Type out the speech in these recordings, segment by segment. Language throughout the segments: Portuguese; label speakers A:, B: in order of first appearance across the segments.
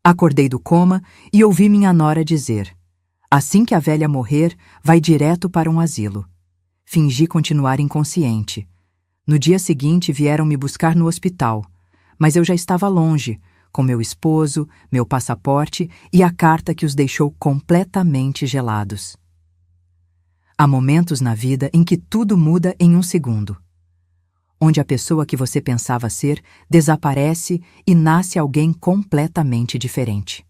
A: Acordei do coma e ouvi minha nora dizer: assim que a velha morrer, vai direto para um asilo. Fingi continuar inconsciente. No dia seguinte vieram me buscar no hospital, mas eu já estava longe, com meu esposo, meu passaporte e a carta que os deixou completamente gelados. Há momentos na vida em que tudo muda em um segundo. Onde a pessoa que você pensava ser desaparece e nasce alguém completamente diferente.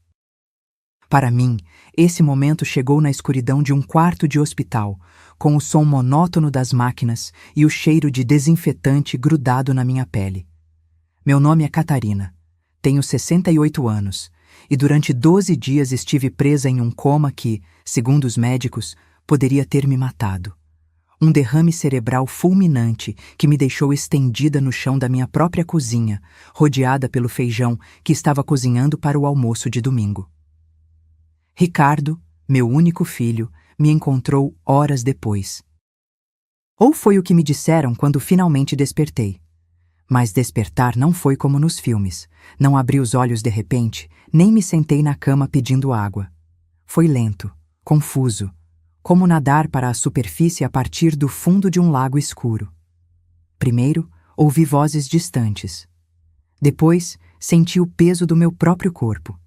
A: Para mim, esse momento chegou na escuridão de um quarto de hospital, com o som monótono das máquinas e o cheiro de desinfetante grudado na minha pele. Meu nome é Catarina, tenho 68 anos, e durante 12 dias estive presa em um coma que, segundo os médicos, poderia ter me matado. Um derrame cerebral fulminante que me deixou estendida no chão da minha própria cozinha, rodeada pelo feijão que estava cozinhando para o almoço de domingo. Ricardo, meu único filho, me encontrou horas depois. Ou foi o que me disseram quando finalmente despertei. Mas despertar não foi como nos filmes. Não abri os olhos de repente, nem me sentei na cama pedindo água. Foi lento, confuso, como nadar para a superfície a partir do fundo de um lago escuro. Primeiro, ouvi vozes distantes. Depois, senti o peso do meu próprio corpo.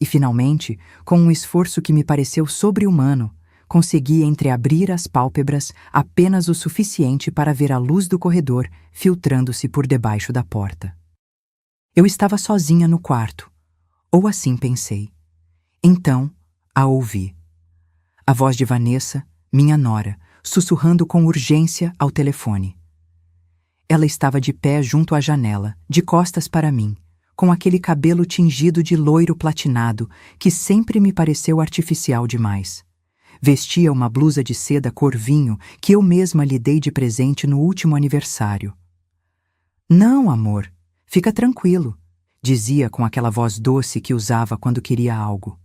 A: E, finalmente, com um esforço que me pareceu sobre-humano, consegui entreabrir as pálpebras apenas o suficiente para ver a luz do corredor filtrando-se por debaixo da porta. Eu estava sozinha no quarto, ou assim pensei. Então, a ouvi. A voz de Vanessa, minha nora, sussurrando com urgência ao telefone. Ela estava de pé junto à janela, de costas para mim, com aquele cabelo tingido de loiro platinado que sempre me pareceu artificial demais. Vestia uma blusa de seda cor vinho que eu mesma lhe dei de presente no último aniversário. Não, amor, fica tranquilo, dizia com aquela voz doce que usava quando queria algo.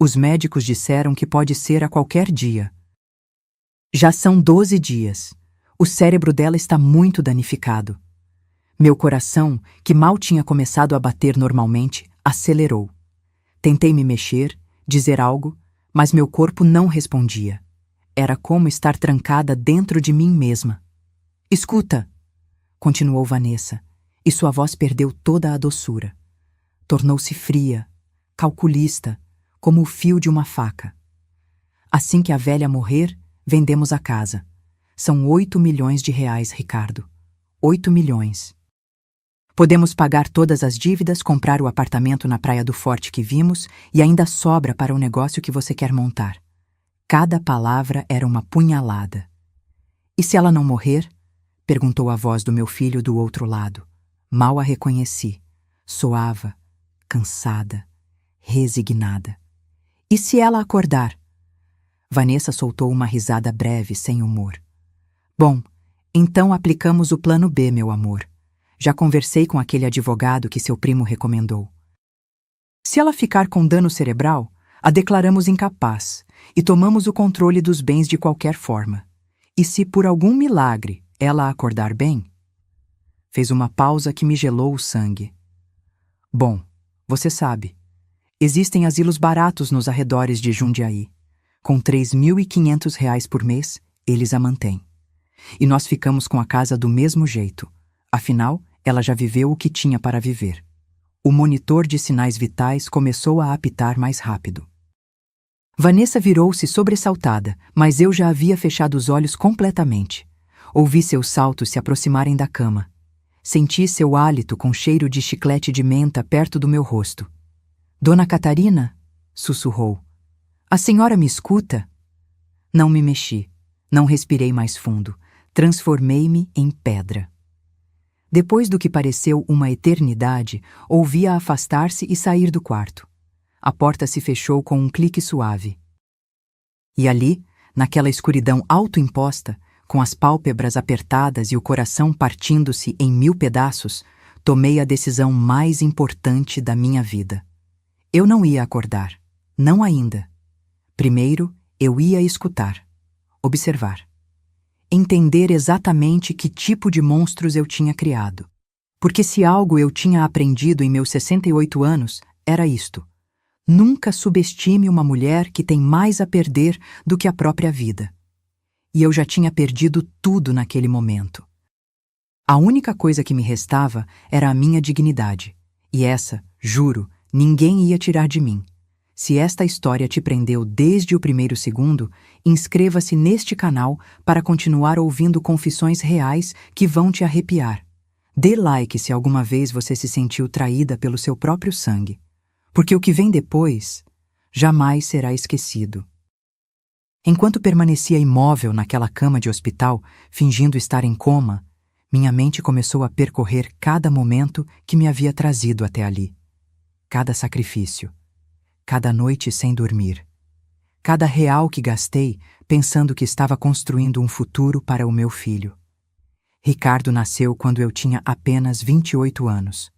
A: Os médicos disseram que pode ser a qualquer dia. Já são 12 dias. O cérebro dela está muito danificado. Meu coração, que mal tinha começado a bater normalmente, acelerou. Tentei me mexer, dizer algo, mas meu corpo não respondia. Era como estar trancada dentro de mim mesma. Escuta, continuou Vanessa, e sua voz perdeu toda a doçura. Tornou-se fria, calculista, como o fio de uma faca. Assim que a velha morrer, vendemos a casa. São 8 milhões de reais, Ricardo. 8 milhões. Podemos pagar todas as dívidas, comprar o apartamento na Praia do Forte que vimos e ainda sobra para o negócio que você quer montar. Cada palavra era uma punhalada. E se ela não morrer? Perguntou a voz do meu filho do outro lado. Mal a reconheci. Soava, cansada, resignada. E se ela acordar? Vanessa soltou uma risada breve, sem humor. Bom, então aplicamos o plano B, meu amor. Já conversei com aquele advogado que seu primo recomendou. Se ela ficar com dano cerebral, a declaramos incapaz e tomamos o controle dos bens de qualquer forma. E se por algum milagre ela acordar bem? Fez uma pausa que me gelou o sangue. Bom, você sabe. Existem asilos baratos nos arredores de Jundiaí. Com R$ 3.500 por mês, eles a mantêm. E nós ficamos com a casa do mesmo jeito. Afinal, ela já viveu o que tinha para viver. O monitor de sinais vitais começou a apitar mais rápido. Vanessa virou-se sobressaltada, mas eu já havia fechado os olhos completamente. Ouvi seus saltos se aproximarem da cama. Senti seu hálito com cheiro de chiclete de menta perto do meu rosto. Dona Catarina? Sussurrou. A senhora me escuta? Não me mexi. Não respirei mais fundo. Transformei-me em pedra. Depois do que pareceu uma eternidade, ouvi-a afastar-se e sair do quarto. A porta se fechou com um clique suave. E ali, naquela escuridão autoimposta, com as pálpebras apertadas e o coração partindo-se em 1000 pedaços, tomei a decisão mais importante da minha vida. Eu não ia acordar. Não ainda. Primeiro, eu ia escutar. Observar. Entender exatamente que tipo de monstros eu tinha criado. Porque se algo eu tinha aprendido em meus 68 anos, era isto: nunca subestime uma mulher que tem mais a perder do que a própria vida. E eu já tinha perdido tudo naquele momento. A única coisa que me restava era a minha dignidade. E essa, juro, ninguém ia tirar de mim. Se esta história te prendeu desde o primeiro segundo, inscreva-se neste canal para continuar ouvindo confissões reais que vão te arrepiar. Dê like se alguma vez você se sentiu traída pelo seu próprio sangue, porque o que vem depois jamais será esquecido. Enquanto permanecia imóvel naquela cama de hospital, fingindo estar em coma, minha mente começou a percorrer cada momento que me havia trazido até ali. Cada sacrifício, cada noite sem dormir, cada real que gastei pensando que estava construindo um futuro para o meu filho. Ricardo nasceu quando eu tinha apenas 28 anos.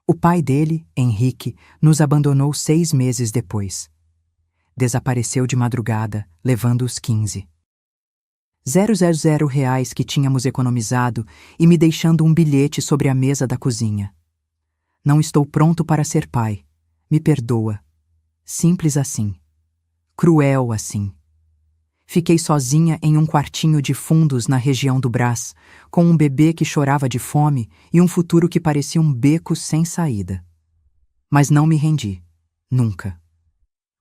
A: O pai dele, Henrique, nos abandonou 6 meses depois. Desapareceu de madrugada, levando os 15. R$ 000 que tínhamos economizado e me deixando um bilhete sobre a mesa da cozinha. Não estou pronto para ser pai. Me perdoa. Simples assim. Cruel assim. Fiquei sozinha em um quartinho de fundos na região do Brás, com um bebê que chorava de fome e um futuro que parecia um beco sem saída. Mas não me rendi. Nunca.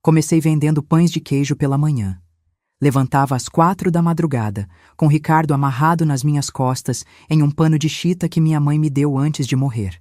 A: Comecei vendendo pães de queijo pela manhã. Levantava às 4 da madrugada, com Ricardo amarrado nas minhas costas em um pano de chita que minha mãe me deu antes de morrer.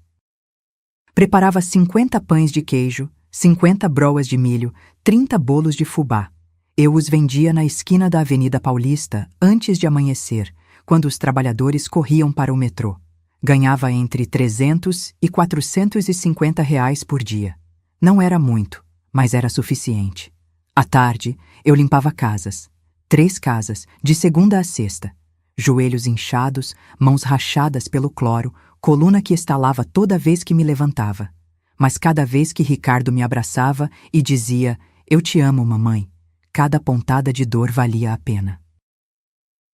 A: Preparava 50 pães de queijo, 50 broas de milho, 30 bolos de fubá. Eu os vendia na esquina da Avenida Paulista antes de amanhecer, quando os trabalhadores corriam para o metrô. Ganhava entre R$ 300 e R$ 450 por dia. Não era muito, mas era suficiente. À tarde, eu limpava casas. 3 casas, de segunda a sexta. Joelhos inchados, mãos rachadas pelo cloro, coluna que estalava toda vez que me levantava. Mas cada vez que Ricardo me abraçava e dizia: "Eu te amo, mamãe", cada pontada de dor valia a pena.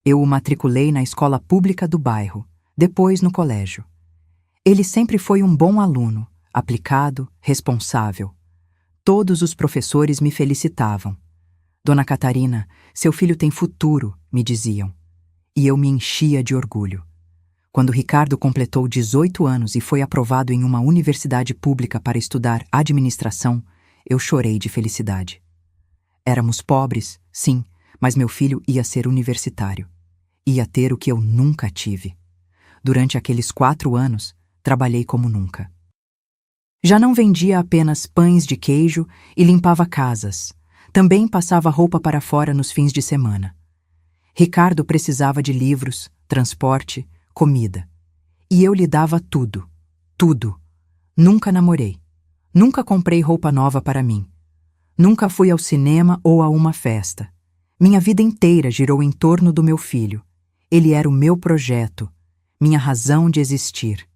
A: Eu o matriculei na escola pública do bairro, depois no colégio. Ele sempre foi um bom aluno, aplicado, responsável. Todos os professores me felicitavam. "Dona Catarina, seu filho tem futuro", me diziam. E eu me enchia de orgulho. Quando Ricardo completou 18 anos e foi aprovado em uma universidade pública para estudar administração, eu chorei de felicidade. Éramos pobres, sim, mas meu filho ia ser universitário. Ia ter o que eu nunca tive. Durante aqueles 4 anos, trabalhei como nunca. Já não vendia apenas pães de queijo e limpava casas. Também passava roupa para fora nos fins de semana. Ricardo precisava de livros, transporte, comida. E eu lhe dava tudo. Tudo. Nunca namorei. Nunca comprei roupa nova para mim. Nunca fui ao cinema ou a uma festa. Minha vida inteira girou em torno do meu filho. Ele era o meu projeto, minha razão de existir.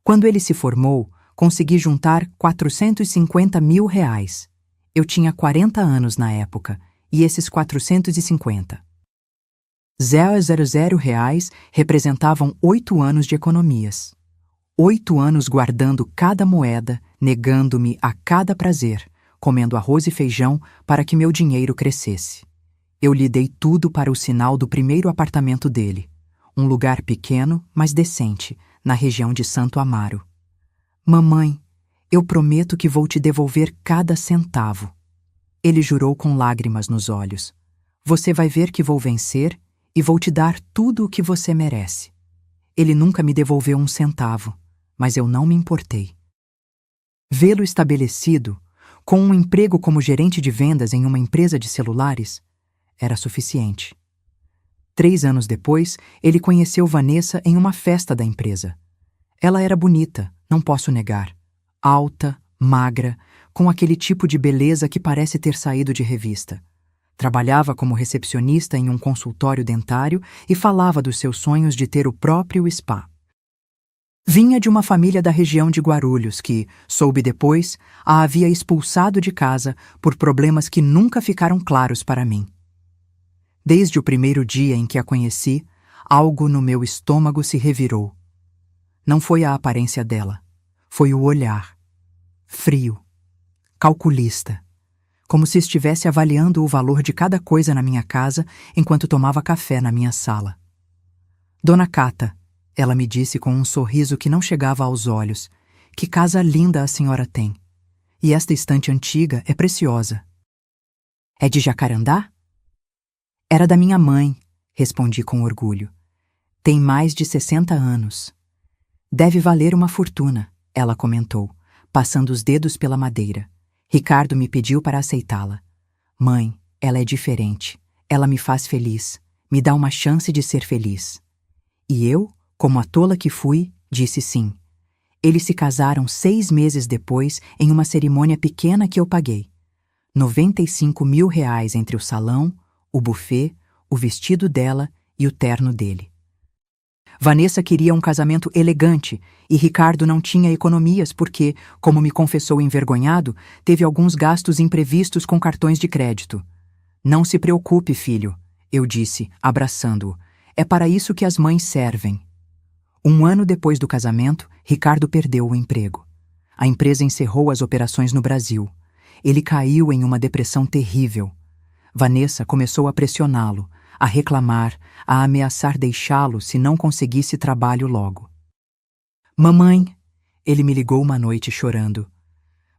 A: Quando ele se formou, consegui juntar R$ 450 mil. Eu tinha 40 anos na época, e esses 450. R$ 000 representavam 8 anos de economias. 8 anos guardando cada moeda, negando-me a cada prazer, comendo arroz e feijão para que meu dinheiro crescesse. Eu lhe dei tudo para o sinal do primeiro apartamento dele, um lugar pequeno, mas decente, na região de Santo Amaro. "Mamãe, eu prometo que vou te devolver cada centavo." Ele jurou com lágrimas nos olhos. "Você vai ver que vou vencer e vou te dar tudo o que você merece." Ele nunca me devolveu um centavo, mas eu não me importei. Vê-lo estabelecido, com um emprego como gerente de vendas em uma empresa de celulares, era suficiente. 3 anos depois, ele conheceu Vanessa em uma festa da empresa. Ela era bonita, não posso negar. Alta, magra, com aquele tipo de beleza que parece ter saído de revista. Trabalhava como recepcionista em um consultório dentário e falava dos seus sonhos de ter o próprio spa. Vinha de uma família da região de Guarulhos que, soube depois, a havia expulsado de casa por problemas que nunca ficaram claros para mim. Desde o primeiro dia em que a conheci, algo no meu estômago se revirou. Não foi a aparência dela, foi o olhar. Frio, calculista, como se estivesse avaliando o valor de cada coisa na minha casa enquanto tomava café na minha sala. Dona Cata, ela me disse com um sorriso que não chegava aos olhos, que casa linda a senhora tem. E esta estante antiga é preciosa. É de jacarandá? Era da minha mãe, respondi com orgulho. Tem mais de 60 anos. Deve valer uma fortuna, ela comentou, passando os dedos pela madeira. Ricardo me pediu para aceitá-la. Mãe, ela é diferente. Ela me faz feliz. Me dá uma chance de ser feliz. E eu, como a tola que fui, disse sim. Eles se casaram 6 meses depois em uma cerimônia pequena que eu paguei. 95 mil reais entre o salão, o buffet, o vestido dela e o terno dele. Vanessa queria um casamento elegante e Ricardo não tinha economias porque, como me confessou envergonhado, teve alguns gastos imprevistos com cartões de crédito. Não se preocupe, filho, eu disse, abraçando-o. É para isso que as mães servem. 1 ano depois do casamento, Ricardo perdeu o emprego. A empresa encerrou as operações no Brasil. Ele caiu em uma depressão terrível. Vanessa começou a pressioná-lo, a reclamar, a ameaçar deixá-lo se não conseguisse trabalho logo. Mamãe, ele me ligou uma noite chorando.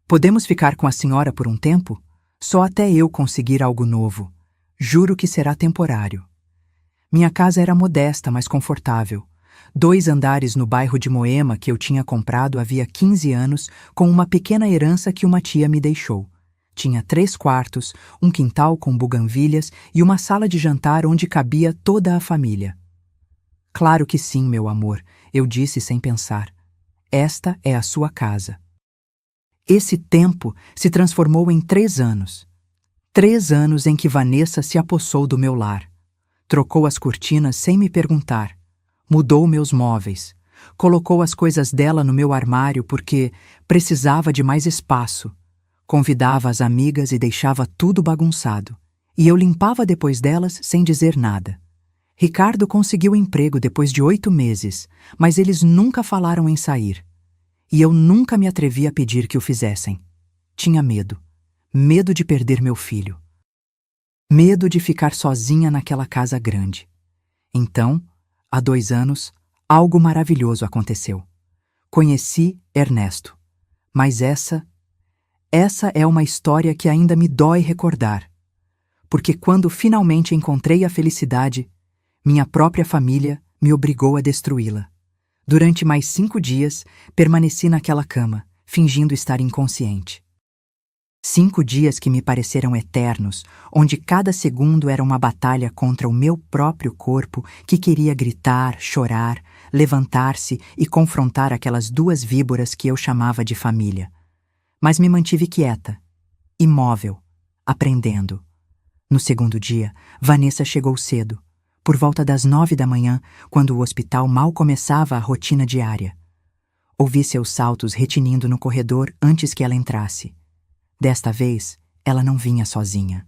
A: Podemos ficar com a senhora por um tempo? Só até eu conseguir algo novo. Juro que será temporário. Minha casa era modesta, mas confortável. 2 andares no bairro de Moema que eu tinha comprado havia 15 anos com uma pequena herança que uma tia me deixou. Tinha 3 quartos, um quintal com buganvílias e uma sala de jantar onde cabia toda a família. Claro que sim, meu amor, eu disse sem pensar. Esta é a sua casa. Esse tempo se transformou em 3 anos. 3 anos em que Vanessa se apossou do meu lar. Trocou as cortinas sem me perguntar. Mudou meus móveis. Colocou as coisas dela no meu armário porque precisava de mais espaço. Convidava as amigas e deixava tudo bagunçado. E eu limpava depois delas sem dizer nada. Ricardo conseguiu emprego depois de 8 meses, mas eles nunca falaram em sair. E eu nunca me atrevi a pedir que o fizessem. Tinha medo. Medo de perder meu filho. Medo de ficar sozinha naquela casa grande. Então, há 2 anos, algo maravilhoso aconteceu. Conheci Ernesto. Mas essa é uma história que ainda me dói recordar. Porque quando finalmente encontrei a felicidade, minha própria família me obrigou a destruí-la. Durante mais 5 dias, permaneci naquela cama, fingindo estar inconsciente. 5 dias que me pareceram eternos, onde cada segundo era uma batalha contra o meu próprio corpo que queria gritar, chorar, levantar-se e confrontar aquelas 2 víboras que eu chamava de família. Mas me mantive quieta, imóvel, aprendendo. No 2º dia, Vanessa chegou cedo, por volta das 9 da manhã, quando o hospital mal começava a rotina diária. Ouvi seus saltos retinindo no corredor antes que ela entrasse. Desta vez, ela não vinha sozinha.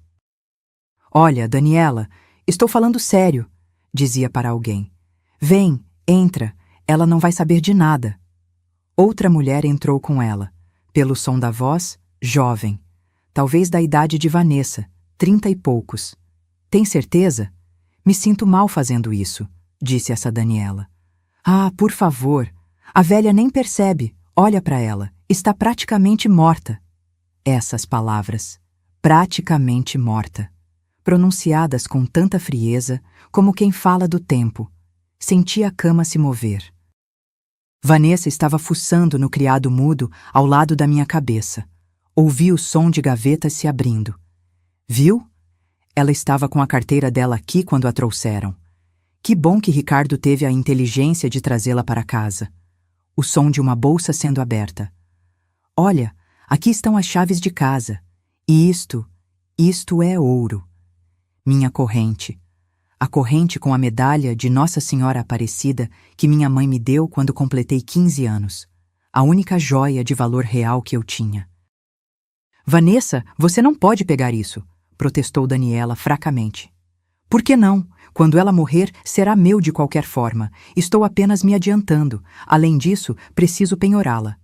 A: Olha, Daniela, estou falando sério, dizia para alguém. Vem, entra, ela não vai saber de nada. Outra mulher entrou com ela. Pelo som da voz, jovem. Talvez da idade de Vanessa, 30 e poucos. Tem certeza? Me sinto mal fazendo isso, disse essa Daniela. Ah, por favor. A velha nem percebe. Olha para ela. Está praticamente morta. Essas palavras, praticamente morta, pronunciadas com tanta frieza como quem fala do tempo. Senti a cama se mover. Vanessa estava fuçando no criado mudo ao lado da minha cabeça. Ouvi o som de gavetas se abrindo. Viu? Ela estava com a carteira dela aqui quando a trouxeram. Que bom que Ricardo teve a inteligência de trazê-la para casa. O som de uma bolsa sendo aberta. Olha, aqui estão as chaves de casa. E isto é ouro. Minha corrente. A corrente com a medalha de Nossa Senhora Aparecida que minha mãe me deu quando completei 15 anos. A única joia de valor real que eu tinha. Vanessa, você não pode pegar isso, protestou Daniela fracamente. Por que não? Quando ela morrer, será meu de qualquer forma. Estou apenas me adiantando. Além disso, preciso penhorá-la.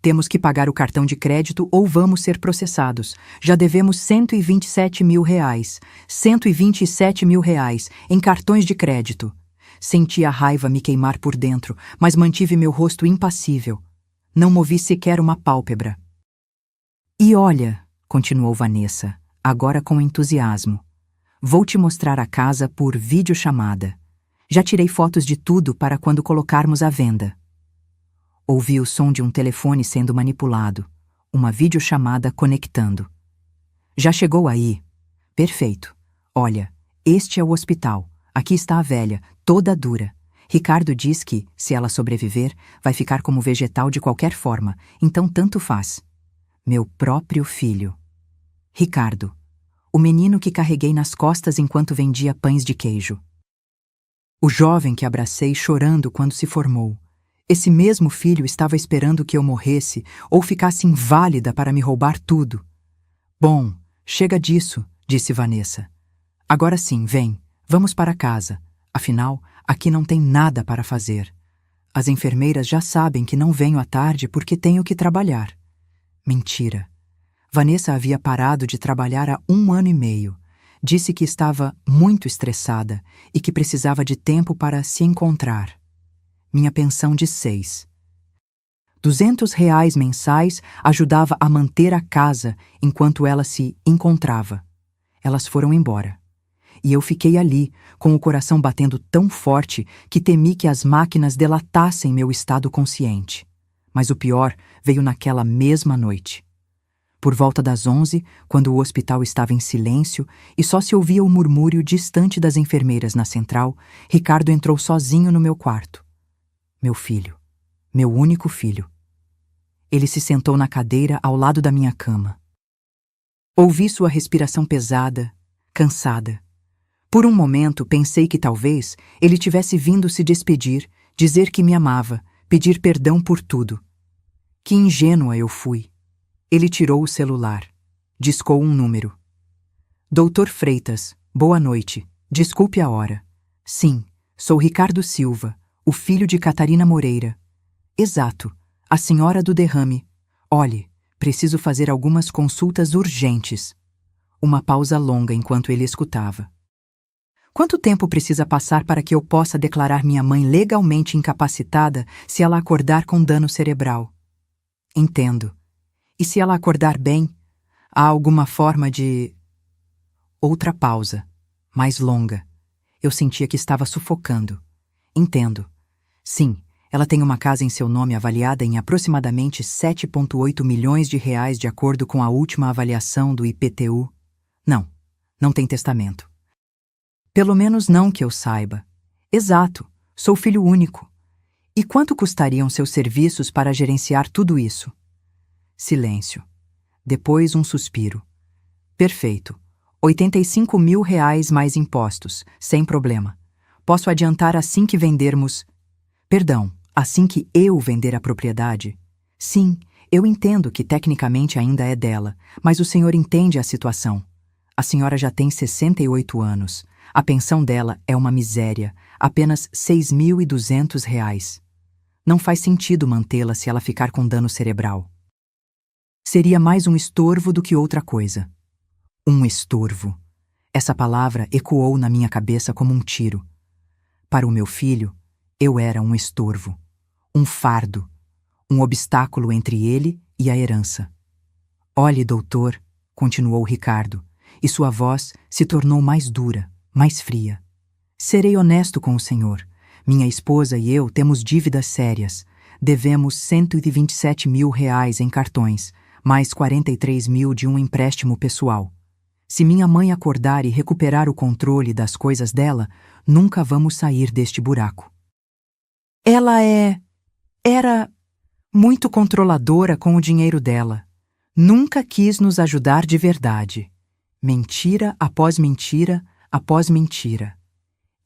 A: Temos que pagar o cartão de crédito ou vamos ser processados. Já devemos R$ 127 mil. R$ 127 mil em cartões de crédito. Senti a raiva me queimar por dentro, mas mantive meu rosto impassível. Não movi sequer uma pálpebra. E olha, continuou Vanessa, agora com entusiasmo. Vou te mostrar a casa por videochamada. Já tirei fotos de tudo para quando colocarmos à venda. Ouvi o som de um telefone sendo manipulado, uma videochamada conectando. Já chegou aí? Perfeito. Olha, este é o hospital. Aqui está a velha, toda dura. Ricardo diz que, se ela sobreviver, vai ficar como vegetal de qualquer forma, então tanto faz. Meu próprio filho. Ricardo, o menino que carreguei nas costas enquanto vendia pães de queijo. O jovem que abracei chorando quando se formou. Esse mesmo filho estava esperando que eu morresse ou ficasse inválida para me roubar tudo. Bom, chega disso, disse Vanessa. Agora sim, vem, vamos para casa. Afinal, aqui não tem nada para fazer. As enfermeiras já sabem que não venho à tarde porque tenho que trabalhar. Mentira. Vanessa havia parado de trabalhar há 1 ano e meio. Disse que estava muito estressada e que precisava de tempo para se encontrar. Minha pensão de 6. R$ 200 mensais ajudava a manter a casa enquanto ela se encontrava. Elas foram embora. E eu fiquei ali, com o coração batendo tão forte que temi que as máquinas delatassem meu estado consciente. Mas o pior veio naquela mesma noite. Por volta das 11, quando o hospital estava em silêncio e só se ouvia o murmúrio distante das enfermeiras na central, Ricardo entrou sozinho no meu quarto. Meu filho. Meu único filho. Ele se sentou na cadeira ao lado da minha cama. Ouvi sua respiração pesada, cansada. Por um momento pensei que talvez ele tivesse vindo se despedir, dizer que me amava, pedir perdão por tudo. Que ingênua eu fui. Ele tirou o celular. Discou um número. Doutor Freitas, boa noite. Desculpe a hora. Sim, sou Ricardo Silva, o filho de Catarina Moreira. Exato, a senhora do derrame. Olhe, preciso fazer algumas consultas urgentes. Uma pausa longa enquanto ele escutava. Quanto tempo precisa passar para que eu possa declarar minha mãe legalmente incapacitada se ela acordar com dano cerebral? Entendo. E se ela acordar bem, há alguma forma de... Outra pausa, mais longa. Eu sentia que estava sufocando. Entendo. Sim, ela tem uma casa em seu nome avaliada em aproximadamente R$ 7,8 milhões de acordo com a última avaliação do IPTU. Não tem testamento. Pelo menos não que eu saiba. Exato, sou filho único. E quanto custariam seus serviços para gerenciar tudo isso? Silêncio. Depois um suspiro. Perfeito. R$ 85 mil mais impostos, sem problema. Posso adiantar assim que vendermos... Perdão, assim que eu vender a propriedade? Sim, eu entendo que tecnicamente ainda é dela, mas o senhor entende a situação. A senhora já tem 68 anos. A pensão dela é uma miséria, apenas R$ 6.200. Não faz sentido mantê-la se ela ficar com dano cerebral. Seria mais um estorvo do que outra coisa. Um estorvo. Essa palavra ecoou na minha cabeça como um tiro. Para o meu filho, eu era um estorvo, um fardo, um obstáculo entre ele e a herança. Olhe, doutor, continuou Ricardo, e sua voz se tornou mais dura, mais fria. Serei honesto com o senhor. Minha esposa e eu temos dívidas sérias. Devemos R$ 127 mil em cartões, mais 43 mil de um empréstimo pessoal. Se minha mãe acordar e recuperar o controle das coisas dela, nunca vamos sair deste buraco. Ela era muito controladora com o dinheiro dela. Nunca quis nos ajudar de verdade. Mentira após mentira após mentira.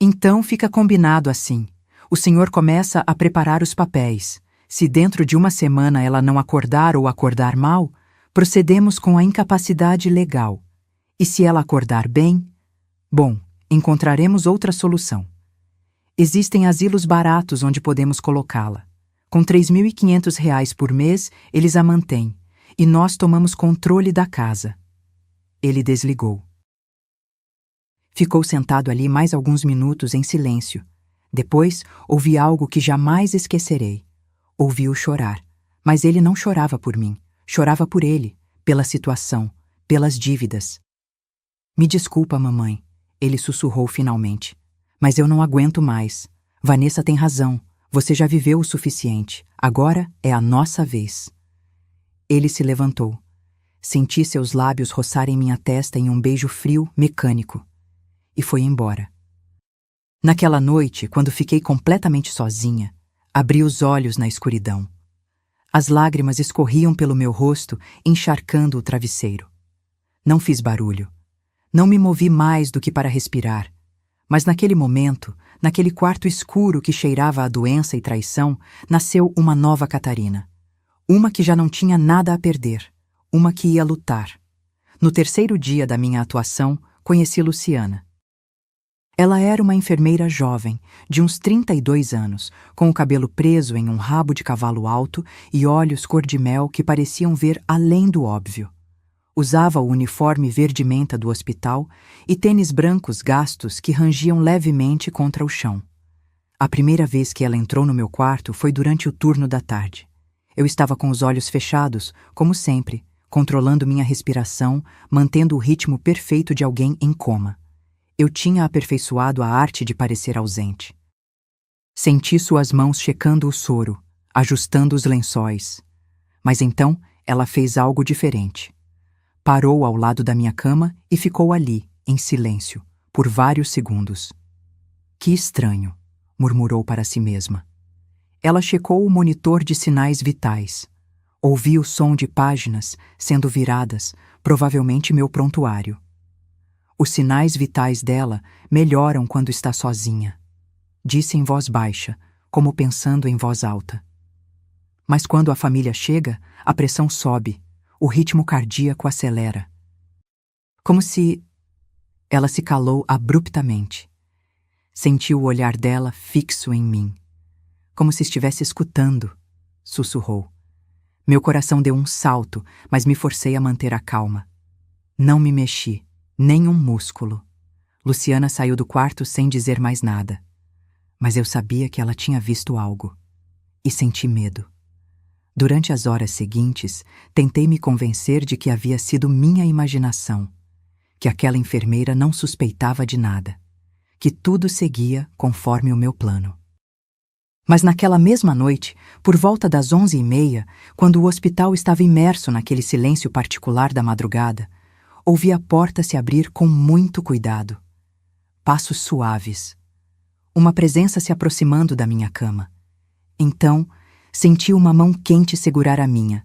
A: Então fica combinado assim. O senhor começa a preparar os papéis. Se dentro de uma semana ela não acordar ou acordar mal, procedemos com a incapacidade legal. E se ela acordar bem, bom, encontraremos outra solução. Existem asilos baratos onde podemos colocá-la. Com R$ 3.500 por mês, eles a mantêm, e nós tomamos controle da casa. Ele desligou. Ficou sentado ali mais alguns minutos em silêncio. Depois, ouvi algo que jamais esquecerei. Ouvi-o chorar, mas ele não chorava por mim. Chorava por ele, pela situação, pelas dívidas. Me desculpa, mamãe, ele sussurrou finalmente. Mas eu não aguento mais. Vanessa tem razão. Você já viveu o suficiente. Agora é a nossa vez. Ele se levantou. Senti seus lábios roçarem minha testa em um beijo frio, mecânico. E foi embora. Naquela noite, quando fiquei completamente sozinha, abri os olhos na escuridão. As lágrimas escorriam pelo meu rosto, encharcando o travesseiro. Não fiz barulho. Não me movi mais do que para respirar. Mas naquele momento, naquele quarto escuro que cheirava a doença e traição, nasceu uma nova Catarina. Uma que já não tinha nada a perder. Uma que ia lutar. No terceiro dia da minha atuação, conheci Luciana. Ela era uma enfermeira jovem, de uns 32 anos, com o cabelo preso em um rabo de cavalo alto e olhos cor-de-mel que pareciam ver além do óbvio. Usava o uniforme verde-menta do hospital e tênis brancos gastos que rangiam levemente contra o chão. A primeira vez que ela entrou no meu quarto foi durante o turno da tarde. Eu estava com os olhos fechados, como sempre, controlando minha respiração, mantendo o ritmo perfeito de alguém em coma. Eu tinha aperfeiçoado a arte de parecer ausente. Senti suas mãos checando o soro, ajustando os lençóis. Mas então ela fez algo diferente. Parou ao lado da minha cama e ficou ali, em silêncio, por vários segundos. Que estranho, murmurou para si mesma. Ela checou o monitor de sinais vitais. Ouvi o som de páginas sendo viradas, provavelmente meu prontuário. Os sinais vitais dela melhoram quando está sozinha. Disse em voz baixa, como pensando em voz alta. Mas quando a família chega, a pressão sobe, o ritmo cardíaco acelera. Como se... Ela se calou abruptamente. Senti o olhar dela fixo em mim. Como se estivesse escutando, sussurrou. Meu coração deu um salto, mas me forcei a manter a calma. Não me mexi. Nem um músculo. Luciana saiu do quarto sem dizer mais nada. Mas eu sabia que ela tinha visto algo. E senti medo. Durante as horas seguintes, tentei me convencer de que havia sido minha imaginação, que aquela enfermeira não suspeitava de nada, que tudo seguia conforme o meu plano. Mas naquela mesma noite, por volta das 11h30, quando o hospital estava imerso naquele silêncio particular da madrugada, ouvi a porta se abrir com muito cuidado. Passos suaves. Uma presença se aproximando da minha cama. Então, senti uma mão quente segurar a minha.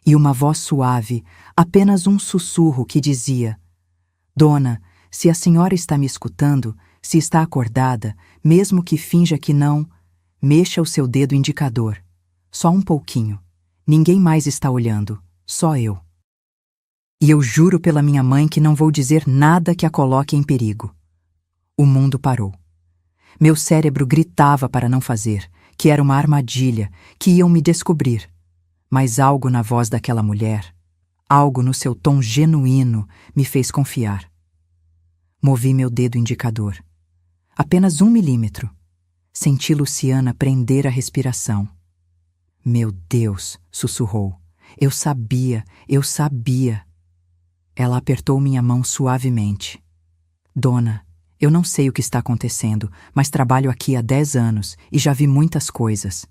A: E uma voz suave, apenas um sussurro que dizia: Dona, se a senhora está me escutando, se está acordada, mesmo que finja que não, mexa o seu dedo indicador. Só um pouquinho. Ninguém mais está olhando, só eu. E eu juro pela minha mãe que não vou dizer nada que a coloque em perigo. O mundo parou. Meu cérebro gritava para não fazer, que era uma armadilha, que iam me descobrir. Mas algo na voz daquela mulher, algo no seu tom genuíno, me fez confiar. Movi meu dedo indicador. Apenas 1 milímetro. Senti Luciana prender a respiração. Meu Deus, sussurrou. Eu sabia. Ela apertou minha mão suavemente. Dona, eu não sei o que está acontecendo, mas trabalho aqui há 10 anos e já vi muitas coisas.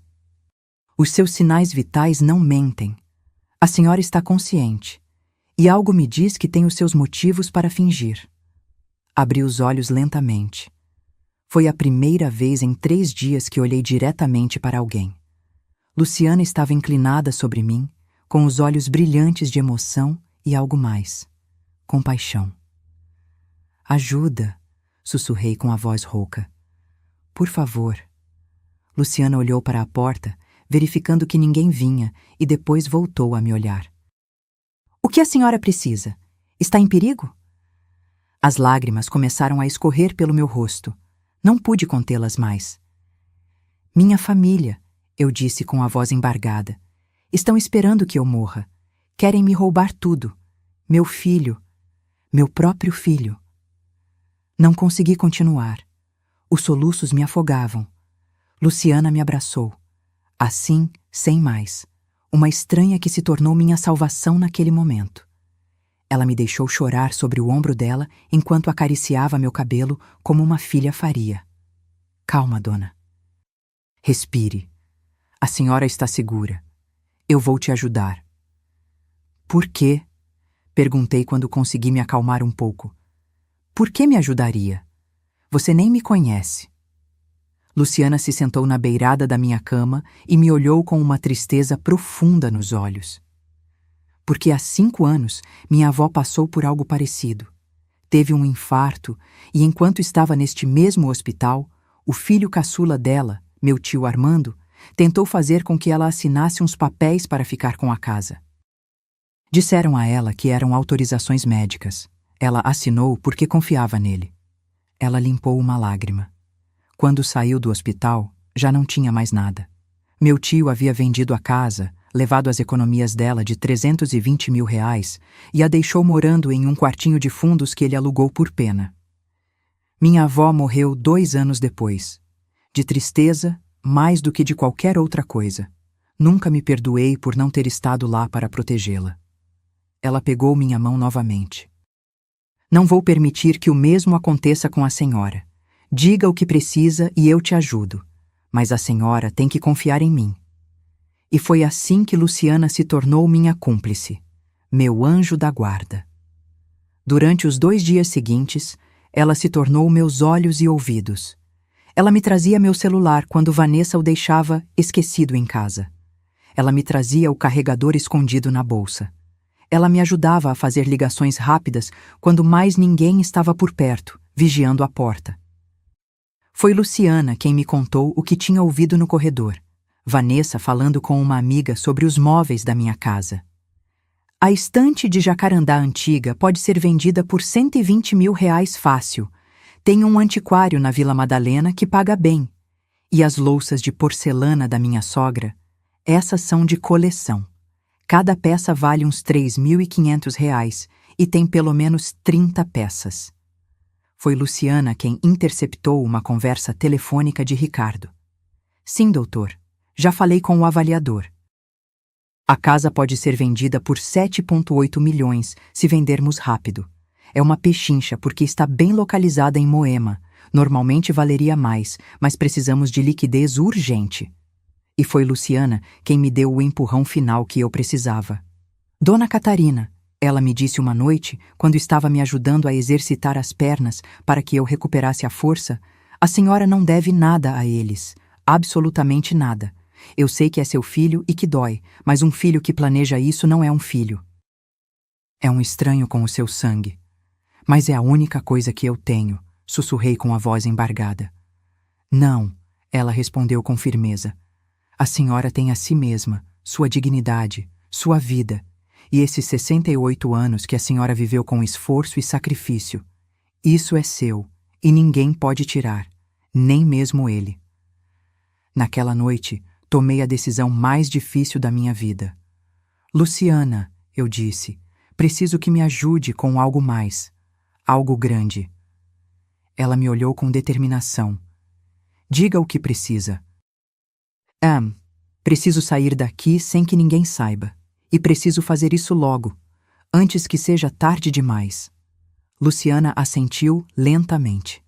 A: Os seus sinais vitais não mentem. A senhora está consciente. E algo me diz que tem os seus motivos para fingir. Abri os olhos lentamente. Foi a primeira vez em 3 dias que olhei diretamente para alguém. Luciana estava inclinada sobre mim, com os olhos brilhantes de emoção e algo mais. Compaixão. Ajuda, sussurrei com a voz rouca. Por favor. Luciana olhou para a porta, verificando que ninguém vinha, e depois voltou a me olhar. O que a senhora precisa? Está em perigo? As lágrimas começaram a escorrer pelo meu rosto. Não pude contê-las mais. Minha família. eu disse com a voz embargada. Estão esperando que eu morra. Querem me roubar tudo. Meu filho. Meu próprio filho. Não consegui continuar. Os soluços me afogavam. Luciana me abraçou. Assim, sem mais. Uma estranha que se tornou minha salvação naquele momento. Ela me deixou chorar sobre o ombro dela enquanto acariciava meu cabelo como uma filha faria. Calma, dona. Respire. A senhora está segura. Eu vou te ajudar. Por quê? Perguntei quando consegui me acalmar um pouco. Por que me ajudaria? Você nem me conhece. Luciana se sentou na beirada da minha cama e me olhou com uma tristeza profunda nos olhos. Porque há 5 anos minha avó passou por algo parecido. Teve um infarto e, enquanto estava neste mesmo hospital, o filho caçula dela, meu tio Armando, tentou fazer com que ela assinasse uns papéis para ficar com a casa. Disseram a ela que eram autorizações médicas. Ela assinou porque confiava nele. Ela limpou uma lágrima. Quando saiu do hospital, já não tinha mais nada. Meu tio havia vendido a casa, levado as economias dela de 320 mil reais e a deixou morando em um quartinho de fundos que ele alugou por pena. Minha avó morreu 2 anos depois. De tristeza, mais do que de qualquer outra coisa. Nunca me perdoei por não ter estado lá para protegê-la. Ela pegou minha mão novamente. Não vou permitir que o mesmo aconteça com a senhora. Diga o que precisa e eu te ajudo. Mas a senhora tem que confiar em mim. E foi assim que Luciana se tornou minha cúmplice, meu anjo da guarda. Durante os 2 dias seguintes, ela se tornou meus olhos e ouvidos. Ela me trazia meu celular quando Vanessa o deixava esquecido em casa. Ela me trazia o carregador escondido na bolsa. Ela me ajudava a fazer ligações rápidas quando mais ninguém estava por perto, vigiando a porta. Foi Luciana quem me contou o que tinha ouvido no corredor. Vanessa falando com uma amiga sobre os móveis da minha casa. A estante de jacarandá antiga pode ser vendida por 120 mil reais fácil. Tem um antiquário na Vila Madalena que paga bem. E as louças de porcelana da minha sogra, essas são de coleção. Cada peça vale uns 3.500 reais e tem pelo menos 30 peças. Foi Luciana quem interceptou uma conversa telefônica de Ricardo. Sim, doutor. Já falei com o avaliador. A casa pode ser vendida por 7,8 milhões se vendermos rápido. É uma pechincha porque está bem localizada em Moema. Normalmente valeria mais, mas precisamos de liquidez urgente. E foi Luciana quem me deu o empurrão final que eu precisava. Dona Catarina, ela me disse uma noite, quando estava me ajudando a exercitar as pernas para que eu recuperasse a força, a senhora não deve nada a eles. Absolutamente nada. Eu sei que é seu filho e que dói, mas um filho que planeja isso não é um filho. É um estranho com o seu sangue. Mas é a única coisa que eu tenho, sussurrei com a voz embargada. Não, ela respondeu com firmeza. A senhora tem a si mesma, sua dignidade, sua vida, e esses 68 anos que a senhora viveu com esforço e sacrifício. Isso é seu, e ninguém pode tirar, nem mesmo ele. Naquela noite, tomei a decisão mais difícil da minha vida. Luciana, eu disse, preciso que me ajude com algo mais, algo grande. Ela me olhou com determinação. Diga o que precisa. Preciso sair daqui sem que ninguém saiba. E preciso fazer isso logo, antes que seja tarde demais. Luciana assentiu lentamente.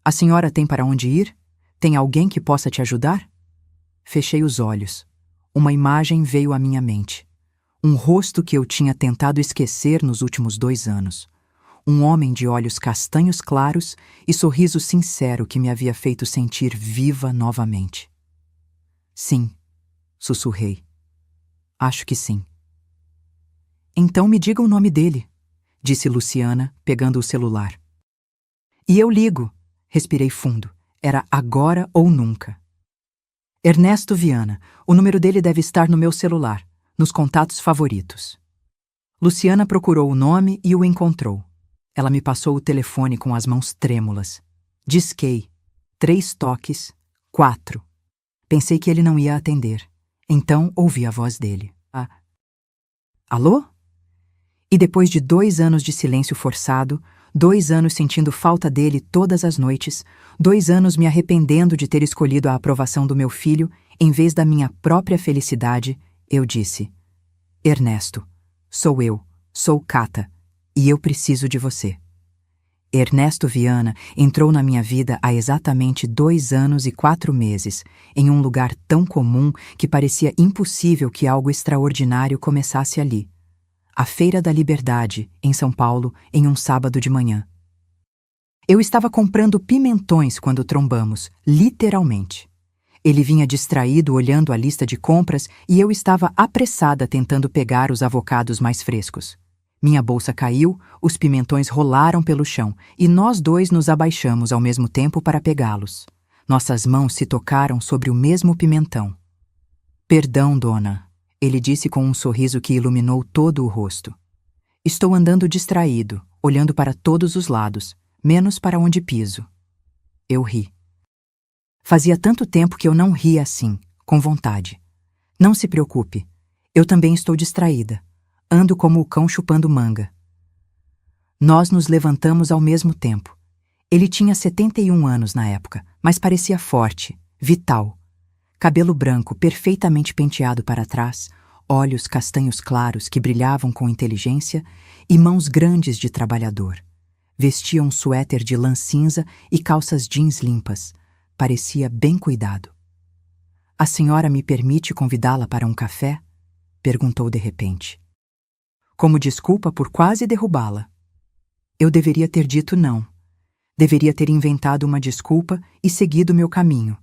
A: A senhora tem para onde ir? Tem alguém que possa te ajudar? Fechei os olhos. Uma imagem veio à minha mente. Um rosto que eu tinha tentado esquecer nos últimos 2 anos. Um homem de olhos castanhos claros e sorriso sincero que me havia feito sentir viva novamente. Sim, sussurrei. Acho que sim. Então me diga o nome dele, disse Luciana, pegando o celular. E eu ligo, respirei fundo. Era agora ou nunca. Ernesto Viana, o número dele deve estar no meu celular, nos contatos favoritos. Luciana procurou o nome e o encontrou. Ela me passou o telefone com as mãos trêmulas. Disquei. 3 toques. 4. Pensei que ele não ia atender. Então ouvi a voz dele. Alô? E depois de 2 anos de silêncio forçado, 2 anos sentindo falta dele todas as noites, 2 anos me arrependendo de ter escolhido a aprovação do meu filho em vez da minha própria felicidade, eu disse: Ernesto, sou Cata, e eu preciso de você. Ernesto Viana entrou na minha vida há exatamente 2 anos e 4 meses, em um lugar tão comum que parecia impossível que algo extraordinário começasse ali. A Feira da Liberdade, em São Paulo, em um sábado de manhã. Eu estava comprando pimentões quando trombamos, literalmente. Ele vinha distraído olhando a lista de compras e eu estava apressada tentando pegar os avocados mais frescos. Minha bolsa caiu, os pimentões rolaram pelo chão e nós 2 nos abaixamos ao mesmo tempo para pegá-los. Nossas mãos se tocaram sobre o mesmo pimentão. Perdão, dona, ele disse com um sorriso que iluminou todo o rosto. Estou andando distraído, olhando para todos os lados, menos para onde piso. Eu ri. Fazia tanto tempo que eu não ria assim, com vontade. Não se preocupe, eu também estou distraída. Ando como o cão chupando manga. Nós nos levantamos ao mesmo tempo. Ele tinha 71 anos na época, mas parecia forte, vital. Cabelo branco perfeitamente penteado para trás, olhos castanhos claros que brilhavam com inteligência e mãos grandes de trabalhador. Vestia um suéter de lã cinza e calças jeans limpas. Parecia bem cuidado. A senhora me permite convidá-la para um café? Perguntou de repente. Como desculpa por quase derrubá-la. Eu deveria ter dito não. Deveria ter inventado uma desculpa e seguido meu caminho.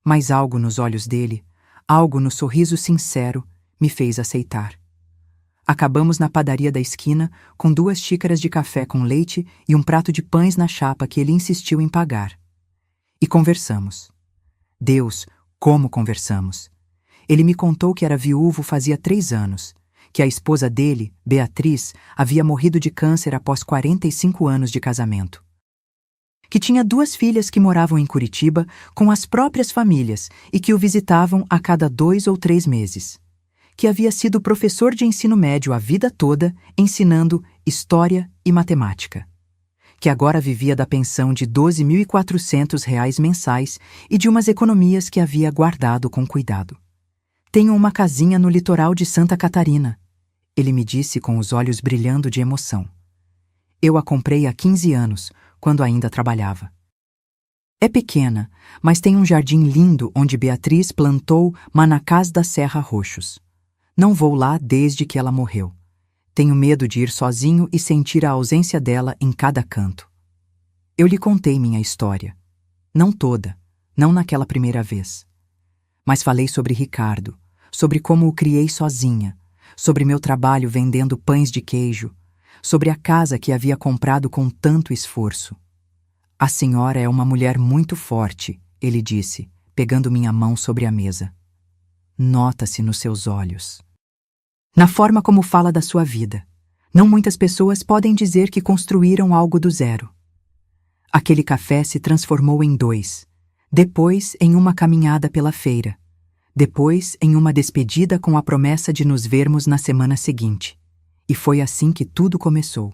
A: Mas algo nos olhos dele, algo no sorriso sincero, me fez aceitar. Acabamos na padaria da esquina com 2 xícaras de café com leite e um prato de pães na chapa que ele insistiu em pagar. E conversamos. Deus, como conversamos! Ele me contou que era viúvo fazia 3 anos, que a esposa dele, Beatriz, havia morrido de câncer após 45 anos de casamento. Que tinha 2 filhas que moravam em Curitiba com as próprias famílias e que o visitavam a cada 2 ou 3 meses. Que havia sido professor de ensino médio a vida toda, ensinando história e matemática. Que agora vivia da pensão de R$ 12.400 mensais e de umas economias que havia guardado com cuidado. Tenho uma casinha no litoral de Santa Catarina, ele me disse com os olhos brilhando de emoção. Eu a comprei há 15 anos, quando ainda trabalhava. É pequena, mas tem um jardim lindo onde Beatriz plantou manacás da Serra Roxos. Não vou lá desde que ela morreu. Tenho medo de ir sozinho e sentir a ausência dela em cada canto. Eu lhe contei minha história. Não toda, não naquela primeira vez. Mas falei sobre Ricardo, sobre como o criei sozinha, sobre meu trabalho vendendo pães de queijo, sobre a casa que havia comprado com tanto esforço. A senhora é uma mulher muito forte, ele disse, pegando minha mão sobre a mesa. Nota-se nos seus olhos. Na forma como fala da sua vida. Não muitas pessoas podem dizer que construíram algo do zero. Aquele café se transformou em 2, depois em uma caminhada pela feira, depois em uma despedida com a promessa de nos vermos na semana seguinte. E foi assim que tudo começou.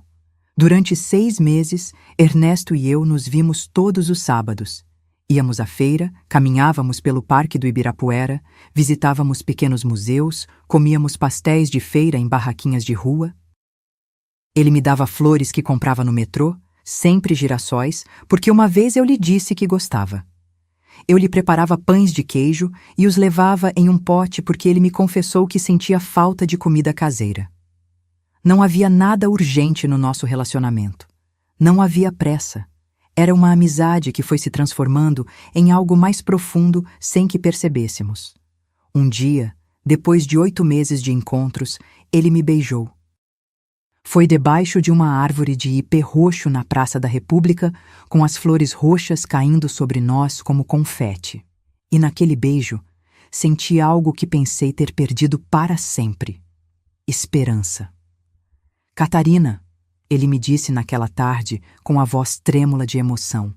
A: Durante 6 meses, Ernesto e eu nos vimos todos os sábados. Íamos à feira, caminhávamos pelo Parque do Ibirapuera, visitávamos pequenos museus, comíamos pastéis de feira em barraquinhas de rua. Ele me dava flores que comprava no metrô, sempre girassóis, porque uma vez eu lhe disse que gostava. Eu lhe preparava pães de queijo e os levava em um pote porque ele me confessou que sentia falta de comida caseira. Não havia nada urgente no nosso relacionamento. Não havia pressa. Era uma amizade que foi se transformando em algo mais profundo sem que percebêssemos. Um dia, depois de 8 meses de encontros, ele me beijou. Foi debaixo de uma árvore de ipê roxo na Praça da República, com as flores roxas caindo sobre nós como confete. E naquele beijo, senti algo que pensei ter perdido para sempre. Esperança. Catarina, ele me disse naquela tarde com a voz trêmula de emoção.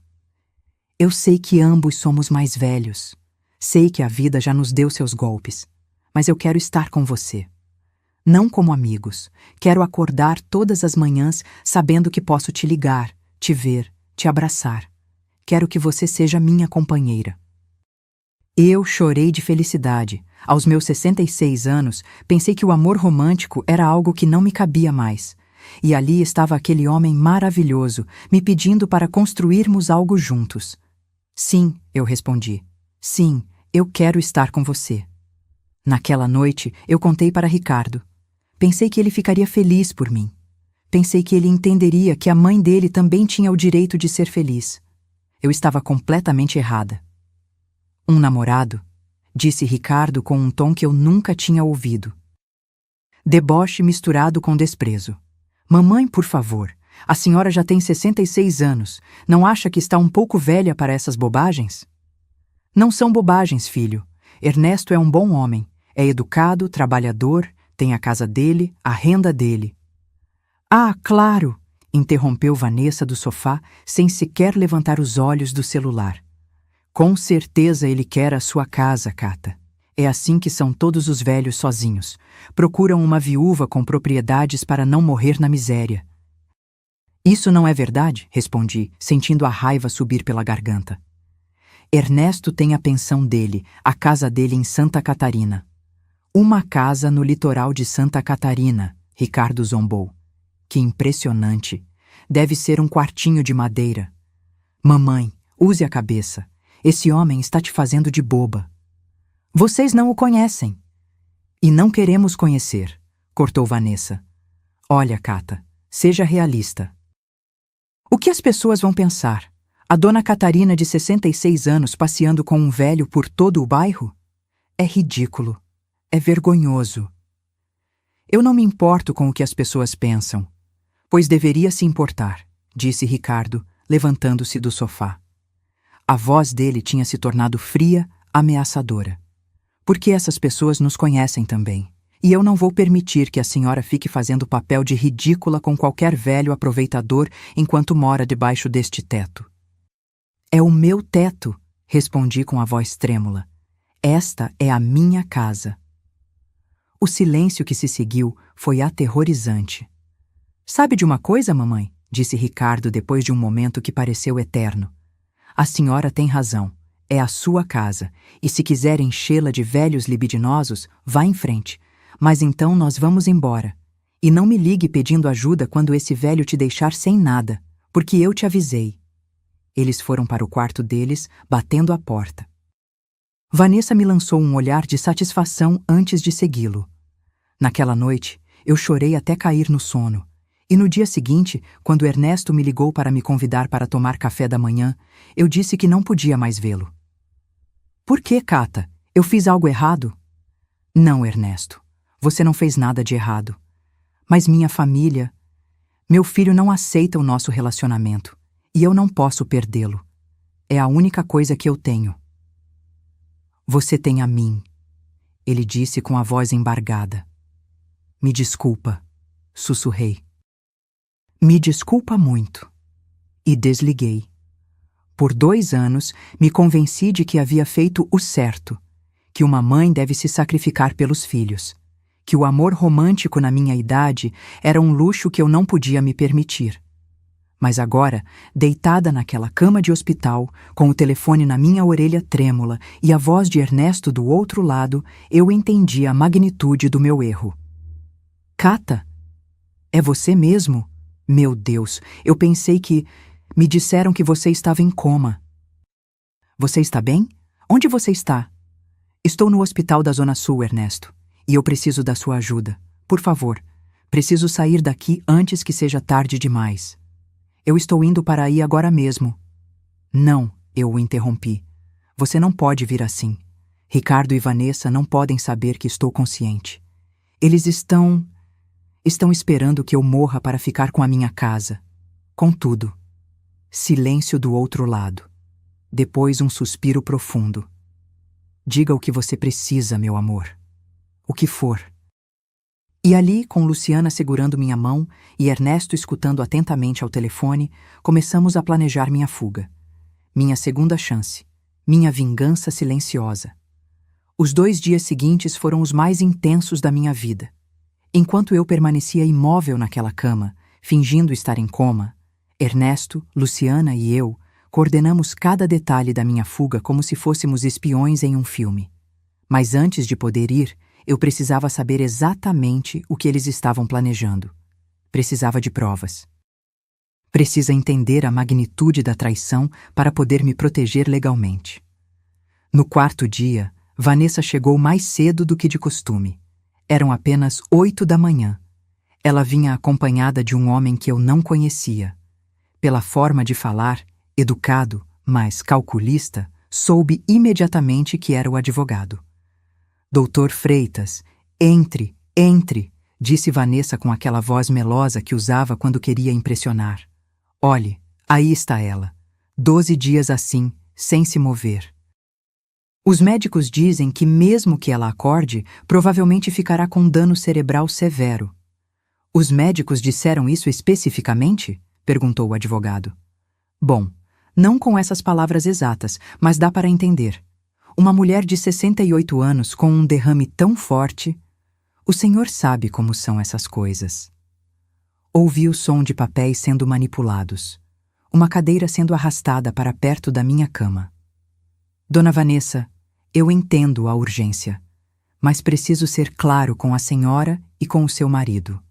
A: Eu sei que ambos somos mais velhos. Sei que a vida já nos deu seus golpes, mas eu quero estar com você. Não como amigos. Quero acordar todas as manhãs sabendo que posso te ligar, te ver, te abraçar. Quero que você seja minha companheira. Eu chorei de felicidade. Aos meus 66 anos, pensei que o amor romântico era algo que não me cabia mais. E ali estava aquele homem maravilhoso, me pedindo para construirmos algo juntos. Sim, eu respondi. Sim, eu quero estar com você. Naquela noite, eu contei para Ricardo. Pensei que ele ficaria feliz por mim. Pensei que ele entenderia que a mãe dele também tinha o direito de ser feliz. Eu estava completamente errada. Um namorado? Disse Ricardo com um tom que eu nunca tinha ouvido. Deboche misturado com desprezo. Mamãe, por favor, a senhora já tem 66 anos. Não acha que está um pouco velha para essas bobagens? Não são bobagens, filho. Ernesto é um bom homem. É educado, trabalhador, tem a casa dele, a renda dele. Ah, claro! Interrompeu Vanessa do sofá, sem sequer levantar os olhos do celular. Com certeza ele quer a sua casa, Cata. É assim que são todos os velhos sozinhos. Procuram uma viúva com propriedades para não morrer na miséria. Isso não é verdade? Respondi, sentindo a raiva subir pela garganta. Ernesto tem a pensão dele, a casa dele em Santa Catarina. Uma casa no litoral de Santa Catarina, Ricardo zombou. Que impressionante. Deve ser um quartinho de madeira. Mamãe, use a cabeça. Esse homem está te fazendo de boba. Vocês não o conhecem. E não queremos conhecer, cortou Vanessa. Olha, Cata, seja realista. O que as pessoas vão pensar? A dona Catarina de 66 anos passeando com um velho por todo o bairro? É ridículo. É vergonhoso. Eu não me importo com o que as pessoas pensam. Pois deveria se importar, disse Ricardo, levantando-se do sofá. A voz dele tinha se tornado fria, ameaçadora. Porque essas pessoas nos conhecem também. E eu não vou permitir que a senhora fique fazendo papel de ridícula com qualquer velho aproveitador enquanto mora debaixo deste teto. É o meu teto, respondi com a voz trêmula. Esta é a minha casa. O silêncio que se seguiu foi aterrorizante. Sabe de uma coisa, mamãe? Disse Ricardo depois de um momento que pareceu eterno. A senhora tem razão. É a sua casa, e se quiser enchê-la de velhos libidinosos, vá em frente. Mas então nós vamos embora. E não me ligue pedindo ajuda quando esse velho te deixar sem nada, porque eu te avisei. Eles foram para o quarto deles, batendo a porta. Vanessa me lançou um olhar de satisfação antes de segui-lo. Naquela noite, eu chorei até cair no sono. E no dia seguinte, quando Ernesto me ligou para me convidar para tomar café da manhã, eu disse que não podia mais vê-lo. Por que, Cata? Eu fiz algo errado? Não, Ernesto. Você não fez nada de errado. Mas minha família... Meu filho não aceita o nosso relacionamento. E eu não posso perdê-lo. É a única coisa que eu tenho. Você tem a mim, ele disse com a voz embargada. Me desculpa, sussurrei. Me desculpa muito. E desliguei. Por 2 anos, me convenci de que havia feito o certo, que uma mãe deve se sacrificar pelos filhos, que o amor romântico na minha idade era um luxo que eu não podia me permitir. Mas agora, deitada naquela cama de hospital, com o telefone na minha orelha trêmula e a voz de Ernesto do outro lado, eu entendi a magnitude do meu erro. Cata, é você mesmo? Meu Deus, eu pensei que... Me disseram que você estava em coma. Você está bem? Onde você está? Estou no hospital da Zona Sul, Ernesto, e eu preciso da sua ajuda. Por favor, preciso sair daqui antes que seja tarde demais. Eu estou indo para aí agora mesmo. Não, eu o interrompi. Você não pode vir assim. Ricardo e Vanessa não podem saber que estou consciente. Eles estão esperando que eu morra para ficar com a minha casa. Contudo, silêncio do outro lado. Depois um suspiro profundo. Diga o que você precisa, meu amor. O que for. E ali, com Luciana segurando minha mão e Ernesto escutando atentamente ao telefone, começamos a planejar minha fuga. Minha segunda chance. minha vingança silenciosa. Os 2 dias seguintes foram os mais intensos da minha vida. Enquanto eu permanecia imóvel naquela cama, fingindo estar em coma, Ernesto, Luciana e eu coordenamos cada detalhe da minha fuga como se fôssemos espiões em um filme. Mas antes de poder ir, eu precisava saber exatamente o que eles estavam planejando. Precisava de provas. Precisa entender a magnitude da traição para poder me proteger legalmente. No 4º dia, Vanessa chegou mais cedo do que de costume. Eram apenas 8 da manhã. Ela vinha acompanhada de um homem que eu não conhecia. Pela forma de falar, educado, mas calculista, soube imediatamente que era o advogado. Doutor Freitas, entre, disse Vanessa com aquela voz melosa que usava quando queria impressionar. Olhe, aí está ela. 12 dias assim, sem se mover. Os médicos dizem que mesmo que ela acorde, provavelmente ficará com dano cerebral severo. Os médicos disseram isso especificamente? Perguntou o advogado. Bom, não com essas palavras exatas, mas dá para entender. Uma mulher de 68 anos com um derrame tão forte... O senhor sabe como são essas coisas. Ouvi o som de papéis sendo manipulados. Uma cadeira sendo arrastada para perto da minha cama. Dona Vanessa, eu entendo a urgência, mas preciso ser claro com a senhora e com o seu marido.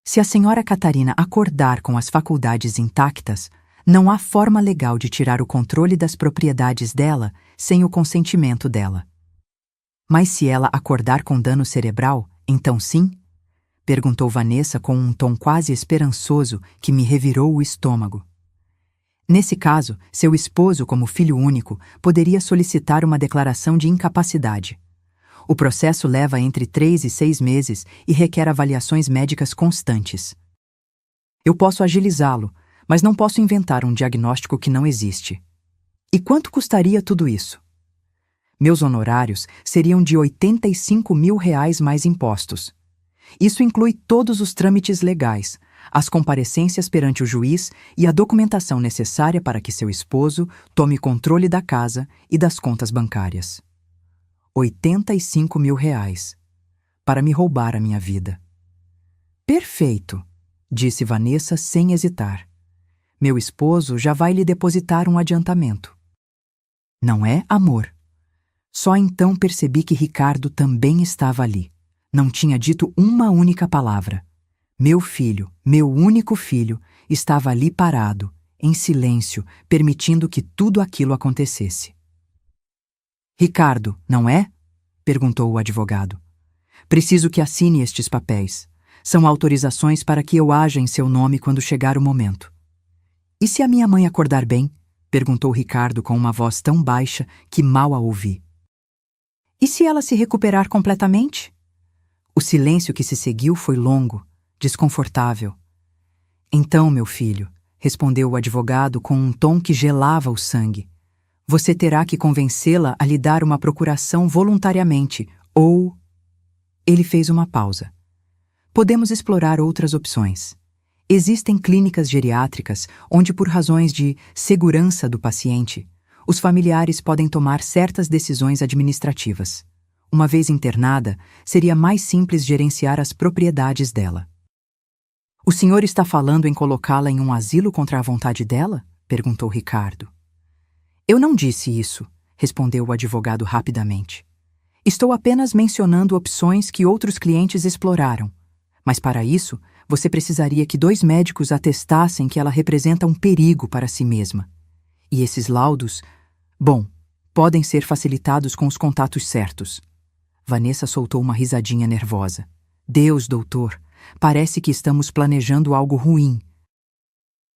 A: Se a senhora Catarina acordar com as faculdades intactas, não há forma legal de tirar o controle das propriedades dela sem o consentimento dela. Mas se ela acordar com dano cerebral, então sim? Perguntou Vanessa com um tom quase esperançoso que me revirou o estômago. Nesse caso, seu esposo, como filho único, poderia solicitar uma declaração de incapacidade. O processo leva entre 3 e 6 meses e requer avaliações médicas constantes. Eu posso agilizá-lo, mas não posso inventar um diagnóstico que não existe. E quanto custaria tudo isso? Meus honorários seriam de R$ 85.000 mais impostos. Isso inclui todos os trâmites legais, as comparecências perante o juiz e a documentação necessária para que seu esposo tome controle da casa e das contas bancárias. R$ 85.000 para me roubar a minha vida. Perfeito, disse Vanessa sem hesitar. Meu esposo já vai lhe depositar um adiantamento. Não é, amor? Só então percebi que Ricardo também estava ali. Não tinha dito uma única palavra. Meu filho, meu único filho, estava ali parado, em silêncio, permitindo que tudo aquilo acontecesse. Ricardo, não é? Perguntou o advogado. Preciso que assine estes papéis. São autorizações para que eu haja em seu nome quando chegar o momento. E se a minha mãe acordar bem? Perguntou Ricardo com uma voz tão baixa que mal a ouvi. E se ela se recuperar completamente? O silêncio que se seguiu foi longo, desconfortável. Então, meu filho, respondeu o advogado com um tom que gelava o sangue, você terá que convencê-la a lhe dar uma procuração voluntariamente, ou... Ele fez uma pausa. Podemos explorar outras opções. Existem clínicas geriátricas onde, por razões de segurança do paciente, os familiares podem tomar certas decisões administrativas. Uma vez internada, seria mais simples gerenciar as propriedades dela. O senhor está falando em colocá-la em um asilo contra a vontade dela? Perguntou Ricardo. Eu não disse isso, respondeu o advogado rapidamente. Estou apenas mencionando opções que outros clientes exploraram. Mas para isso, você precisaria que 2 médicos atestassem que ela representa um perigo para si mesma. E esses laudos, bom, podem ser facilitados com os contatos certos. Vanessa soltou uma risadinha nervosa. Deus, doutor, parece que estamos planejando algo ruim.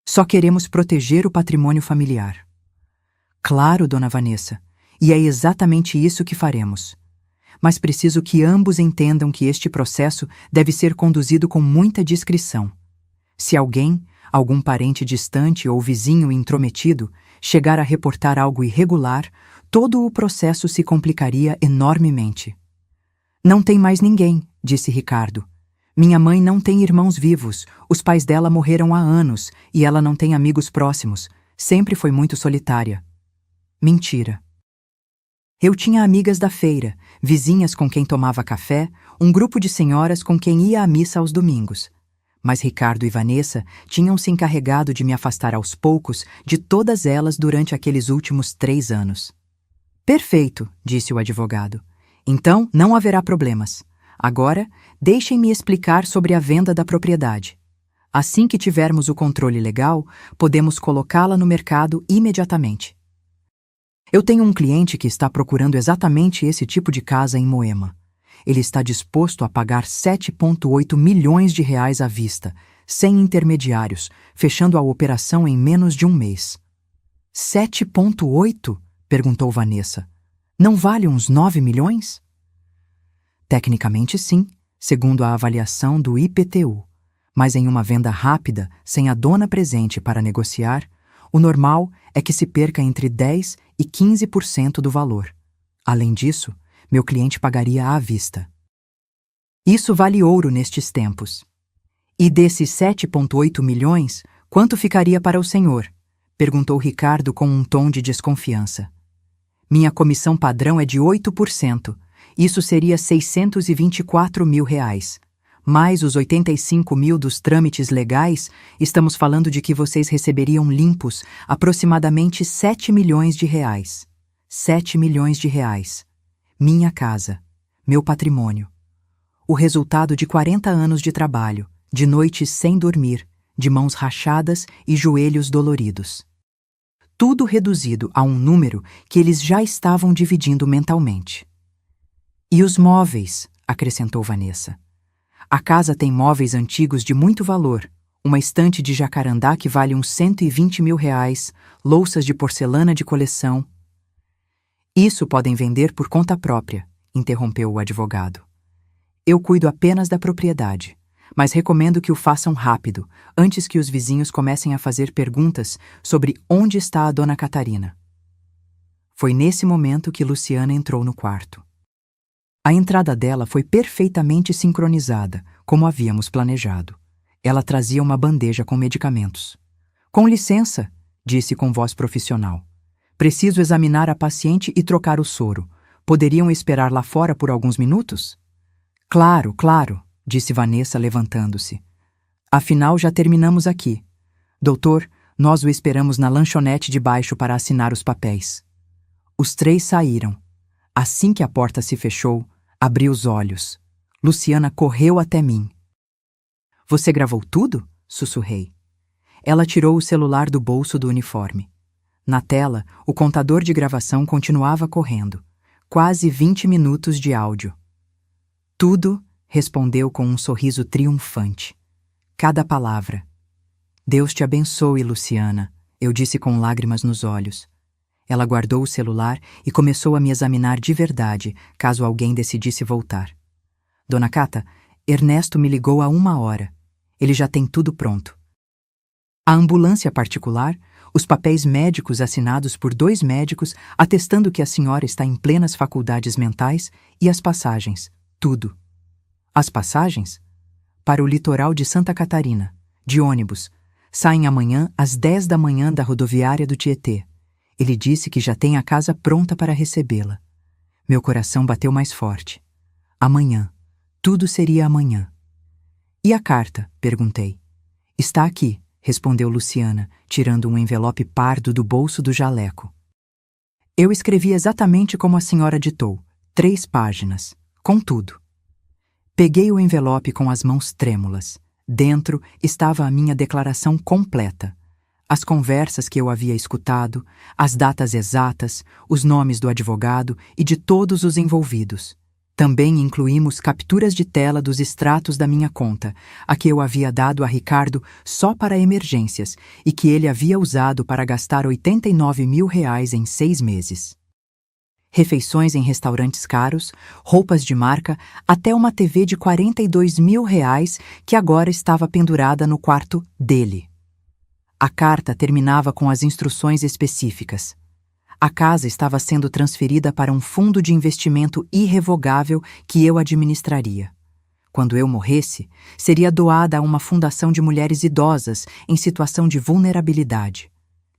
A: Só queremos proteger o patrimônio familiar. Claro, dona Vanessa, e é exatamente isso que faremos. Mas preciso que ambos entendam que este processo deve ser conduzido com muita discrição. Se alguém, algum parente distante ou vizinho intrometido, chegar a reportar algo irregular, todo o processo se complicaria enormemente. Não tem mais ninguém, disse Ricardo. Minha mãe não tem irmãos vivos, os pais dela morreram há anos e ela não tem amigos próximos, sempre foi muito solitária. Mentira. Eu tinha amigas da feira, vizinhas com quem tomava café, um grupo de senhoras com quem ia à missa aos domingos. Mas Ricardo e Vanessa tinham se encarregado de me afastar aos poucos de todas elas durante aqueles últimos 3 anos. Perfeito, disse o advogado. Então não haverá problemas. Agora, deixem-me explicar sobre a venda da propriedade. Assim que tivermos o controle legal, podemos colocá-la no mercado imediatamente. Eu tenho um cliente que está procurando exatamente esse tipo de casa em Moema. Ele está disposto a pagar 7,8 milhões de reais à vista, sem intermediários, fechando a operação em menos de um mês. 7,8? Perguntou Vanessa. Não vale uns 9 milhões? Tecnicamente sim, segundo a avaliação do IPTU. Mas em uma venda rápida, sem a dona presente para negociar, o normal é que se perca entre 10% e 15% do valor. Além disso, meu cliente pagaria à vista. Isso vale ouro nestes tempos. E desses 7,8 milhões, quanto ficaria para o senhor? Perguntou Ricardo com um tom de desconfiança. Minha comissão padrão é de 8%. Isso seria 624 mil reais. Mais os 85 mil dos trâmites legais, estamos falando de que vocês receberiam limpos aproximadamente 7 milhões de reais. 7 milhões de reais. Minha casa. Meu patrimônio. O resultado de 40 anos de trabalho, de noites sem dormir, de mãos rachadas e joelhos doloridos. Tudo reduzido a um número que eles já estavam dividindo mentalmente. E os móveis, acrescentou Vanessa. A casa tem móveis antigos de muito valor, uma estante de jacarandá que vale uns 120 mil reais, louças de porcelana de coleção. Isso podem vender por conta própria, interrompeu o advogado. Eu cuido apenas da propriedade, mas recomendo que o façam rápido, antes que os vizinhos comecem a fazer perguntas sobre onde está a dona Catarina. Foi nesse momento que Luciana entrou no quarto. A entrada dela foi perfeitamente sincronizada, como havíamos planejado. Ela trazia uma bandeja com medicamentos. Com licença, disse com voz profissional. Preciso examinar a paciente e trocar o soro. Poderiam esperar lá fora por alguns minutos? Claro, claro, disse Vanessa levantando-se. Afinal, já terminamos aqui. Doutor, nós o esperamos na lanchonete de baixo para assinar os papéis. Os 3 saíram. Assim que a porta se fechou, abri os olhos. Luciana correu até mim. Você gravou tudo? Sussurrei. Ela tirou o celular do bolso do uniforme. Na tela, o contador de gravação continuava correndo. Quase 20 minutos de áudio. Tudo, respondeu com um sorriso triunfante. Cada palavra. Deus te abençoe, Luciana, eu disse com lágrimas nos olhos. Ela guardou o celular e começou a me examinar de verdade, caso alguém decidisse voltar. Dona Cata, Ernesto me ligou há 1 hora. Ele já tem tudo pronto. A ambulância particular, os papéis médicos assinados por 2 médicos atestando que a senhora está em plenas faculdades mentais e as passagens, tudo. As passagens? Para o litoral de Santa Catarina, de ônibus. Saem amanhã às 10 da manhã da rodoviária do Tietê. Ele disse que já tem a casa pronta para recebê-la. Meu coração bateu mais forte. Amanhã. Tudo seria amanhã. E a carta? Perguntei. Está aqui, respondeu Luciana, tirando um envelope pardo do bolso do jaleco. Eu escrevi exatamente como a senhora ditou, 3 páginas, com tudo. Peguei o envelope com as mãos trêmulas. Dentro estava a minha declaração completa. As conversas que eu havia escutado, as datas exatas, os nomes do advogado e de todos os envolvidos. Também incluímos capturas de tela dos extratos da minha conta, a que eu havia dado a Ricardo só para emergências e que ele havia usado para gastar 89 mil reais em 6 meses. Refeições em restaurantes caros, roupas de marca, até uma TV de 42 mil reais que agora estava pendurada no quarto dele. A carta terminava com as instruções específicas. A casa estava sendo transferida para um fundo de investimento irrevogável que eu administraria. Quando eu morresse, seria doada a uma fundação de mulheres idosas em situação de vulnerabilidade.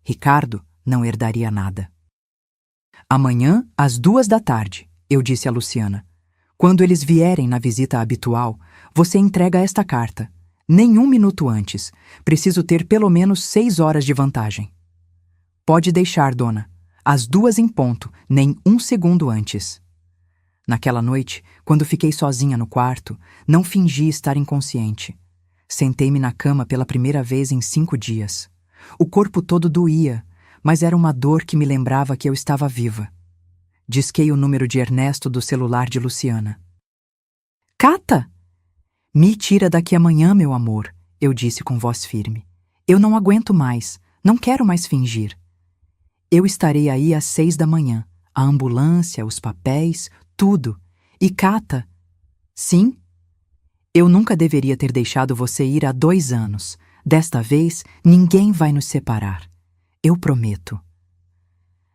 A: Ricardo não herdaria nada. Amanhã, às 2 da tarde, eu disse a Luciana. Quando eles vierem na visita habitual, você entrega esta carta. Nem 1 minuto antes. Preciso ter pelo menos 6 horas de vantagem. Pode deixar, dona. Às 2 em ponto, nem 1 segundo antes. Naquela noite, quando fiquei sozinha no quarto, não fingi estar inconsciente. Sentei-me na cama pela primeira vez em 5 dias. O corpo todo doía, mas era uma dor que me lembrava que eu estava viva. Disquei o número de Ernesto do celular de Luciana. Cata! Me tira daqui amanhã, meu amor, eu disse com voz firme. Eu não aguento mais, não quero mais fingir. Eu estarei aí às 6 da manhã. A ambulância, os papéis, tudo. E Cata... Sim? Eu nunca deveria ter deixado você ir há 2 anos. Desta vez, ninguém vai nos separar. Eu prometo.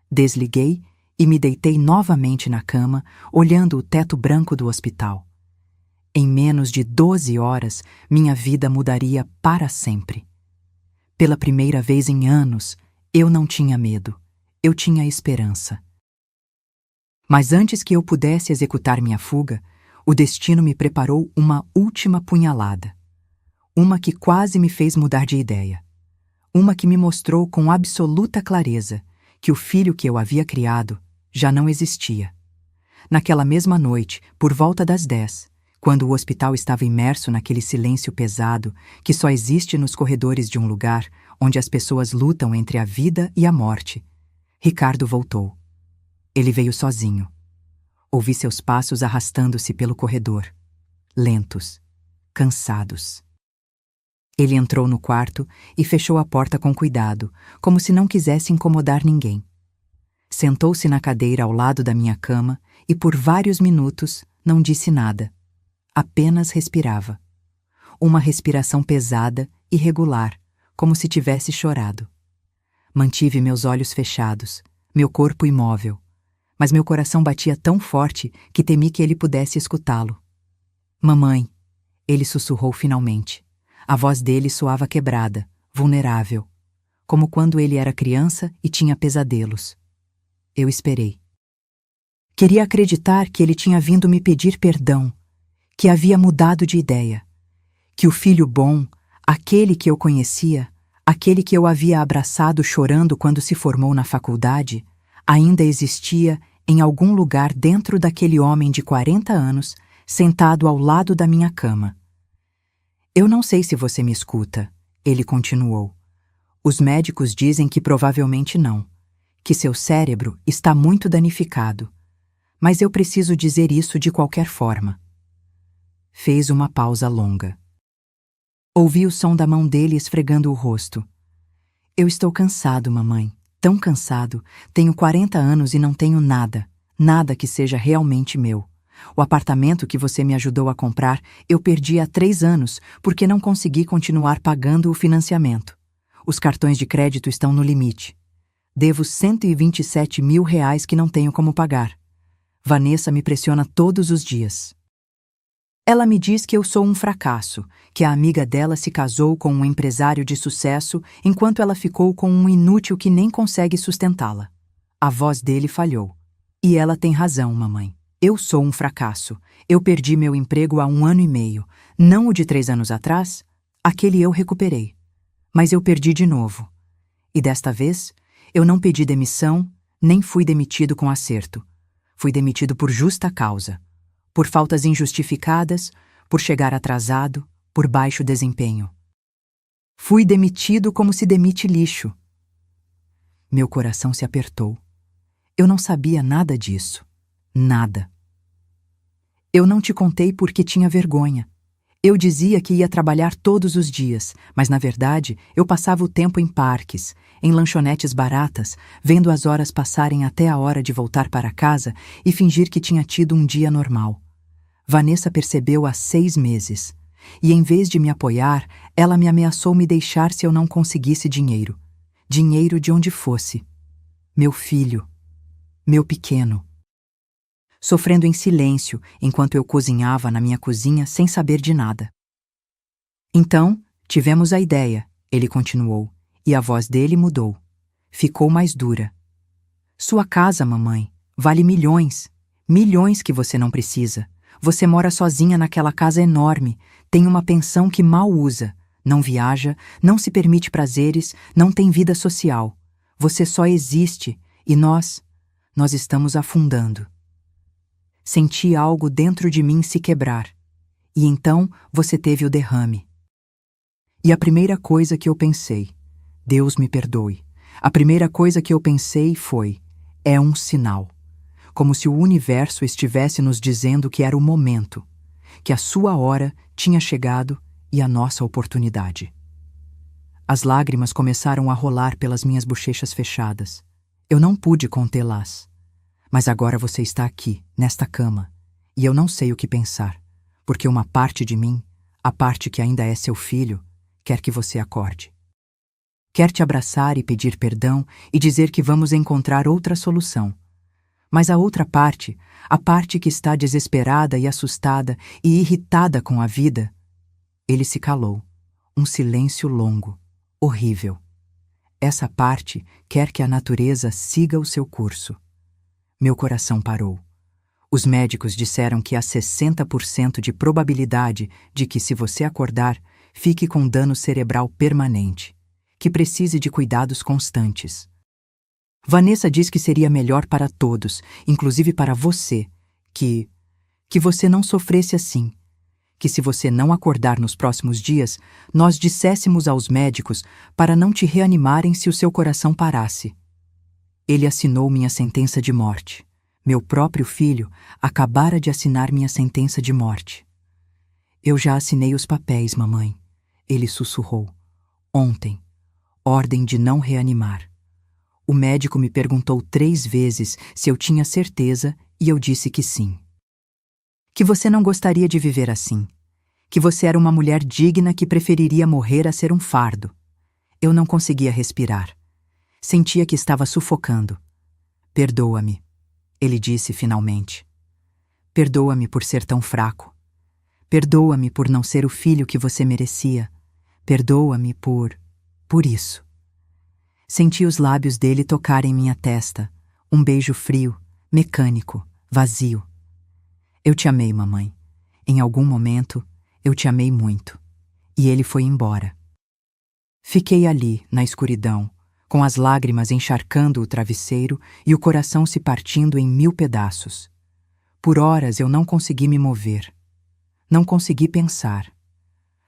A: Desliguei e me deitei novamente na cama, olhando o teto branco do hospital. Em menos de 12 horas, minha vida mudaria para sempre. Pela primeira vez em anos, eu não tinha medo. Eu tinha esperança. Mas antes que eu pudesse executar minha fuga, o destino me preparou uma última punhalada. Uma que quase me fez mudar de ideia. Uma que me mostrou com absoluta clareza que o filho que eu havia criado já não existia. Naquela mesma noite, por volta das 10, quando o hospital estava imerso naquele silêncio pesado que só existe nos corredores de um lugar onde as pessoas lutam entre a vida e a morte, Ricardo voltou. Ele veio sozinho. Ouvi seus passos arrastando-se pelo corredor, lentos, cansados. Ele entrou no quarto e fechou a porta com cuidado, como se não quisesse incomodar ninguém. Sentou-se na cadeira ao lado da minha cama e por vários minutos não disse nada. Apenas respirava. Uma respiração pesada e regular, como se tivesse chorado. Mantive meus olhos fechados, meu corpo imóvel, mas meu coração batia tão forte que temi que ele pudesse escutá-lo. Mamãe, ele sussurrou finalmente. A voz dele soava quebrada, vulnerável, como quando ele era criança e tinha pesadelos. Eu esperei. Queria acreditar que ele tinha vindo me pedir perdão, que havia mudado de ideia, que o filho bom, aquele que eu conhecia, aquele que eu havia abraçado chorando quando se formou na faculdade, ainda existia em algum lugar dentro daquele homem de 40 anos, sentado ao lado da minha cama. Eu não sei se você me escuta, ele continuou. Os médicos dizem que provavelmente não, que seu cérebro está muito danificado, mas eu preciso dizer isso de qualquer forma. Fez uma pausa longa. Ouvi o som da mão dele esfregando o rosto. Eu estou cansado, mamãe, tão cansado. Tenho 40 anos e não tenho nada, nada que seja realmente meu. O apartamento que você me ajudou a comprar, eu perdi há 3 anos porque não consegui continuar pagando o financiamento. Os cartões de crédito estão no limite. Devo R$127 mil que não tenho como pagar. Vanessa me pressiona todos os dias. Ela me diz que eu sou um fracasso, que a amiga dela se casou com um empresário de sucesso enquanto ela ficou com um inútil que nem consegue sustentá-la. A voz dele falhou. E ela tem razão, mamãe. Eu sou um fracasso. Eu perdi meu emprego há 1 ano e meio. Não o de 3 anos atrás. Aquele eu recuperei. Mas eu perdi de novo. E desta vez, eu não pedi demissão, nem fui demitido com acerto. Fui demitido por justa causa. Por faltas injustificadas, por chegar atrasado, por baixo desempenho. Fui demitido como se demite lixo. Meu coração se apertou. Eu não sabia nada disso. Nada. Eu não te contei porque tinha vergonha. Eu dizia que ia trabalhar todos os dias, mas na verdade eu passava o tempo em parques, em lanchonetes baratas, vendo as horas passarem até a hora de voltar para casa e fingir que tinha tido um dia normal. Vanessa percebeu há 6 meses, e em vez de me apoiar, ela me ameaçou me deixar se eu não conseguisse dinheiro. Dinheiro de onde fosse. Meu filho. Meu pequeno. Sofrendo em silêncio enquanto eu cozinhava na minha cozinha sem saber de nada. Então, tivemos a ideia, ele continuou, e a voz dele mudou. Ficou mais dura. Sua casa, mamãe, vale milhões. Milhões que você não precisa. Você mora sozinha naquela casa enorme, tem uma pensão que mal usa, não viaja, não se permite prazeres, não tem vida social. Você só existe e nós estamos afundando. Senti algo dentro de mim se quebrar. E então você teve o derrame. E a primeira coisa que eu pensei, Deus me perdoe, a primeira coisa que eu pensei foi, é um sinal. Como se o universo estivesse nos dizendo que era o momento, que a sua hora tinha chegado e a nossa oportunidade. As lágrimas começaram a rolar pelas minhas bochechas fechadas. Eu não pude contê-las. Mas agora você está aqui, nesta cama, e eu não sei o que pensar, porque uma parte de mim, a parte que ainda é seu filho, quer que você acorde. Quer te abraçar e pedir perdão e dizer que vamos encontrar outra solução. Mas a outra parte, a parte que está desesperada e assustada e irritada com a vida, ele se calou. Um silêncio longo, horrível. Essa parte quer que a natureza siga o seu curso. Meu coração parou. Os médicos disseram que há 60% de probabilidade de que, se você acordar, fique com dano cerebral permanente, que precise de cuidados constantes. Vanessa diz que seria melhor para todos, inclusive para você, que você não sofresse assim, que se você não acordar nos próximos dias, nós disséssemos aos médicos para não te reanimarem se o seu coração parasse. Ele assinou minha sentença de morte. Meu próprio filho acabara de assinar minha sentença de morte. Eu já assinei os papéis, mamãe. Ele sussurrou. Ontem. Ordem de não reanimar. O médico me perguntou 3 vezes se eu tinha certeza e eu disse que sim. Que você não gostaria de viver assim. Que você era uma mulher digna que preferiria morrer a ser um fardo. Eu não conseguia respirar. Sentia que estava sufocando. Perdoa-me, ele disse finalmente. Perdoa-me por ser tão fraco. Perdoa-me por não ser o filho que você merecia. Perdoa-me por isso. Senti os lábios dele tocarem minha testa. Um beijo frio, mecânico, vazio. Eu te amei, mamãe. Em algum momento, eu te amei muito. E ele foi embora. Fiquei ali, na escuridão, com as lágrimas encharcando o travesseiro e o coração se partindo em 1000 pedaços. Por horas eu não consegui me mover. Não consegui pensar.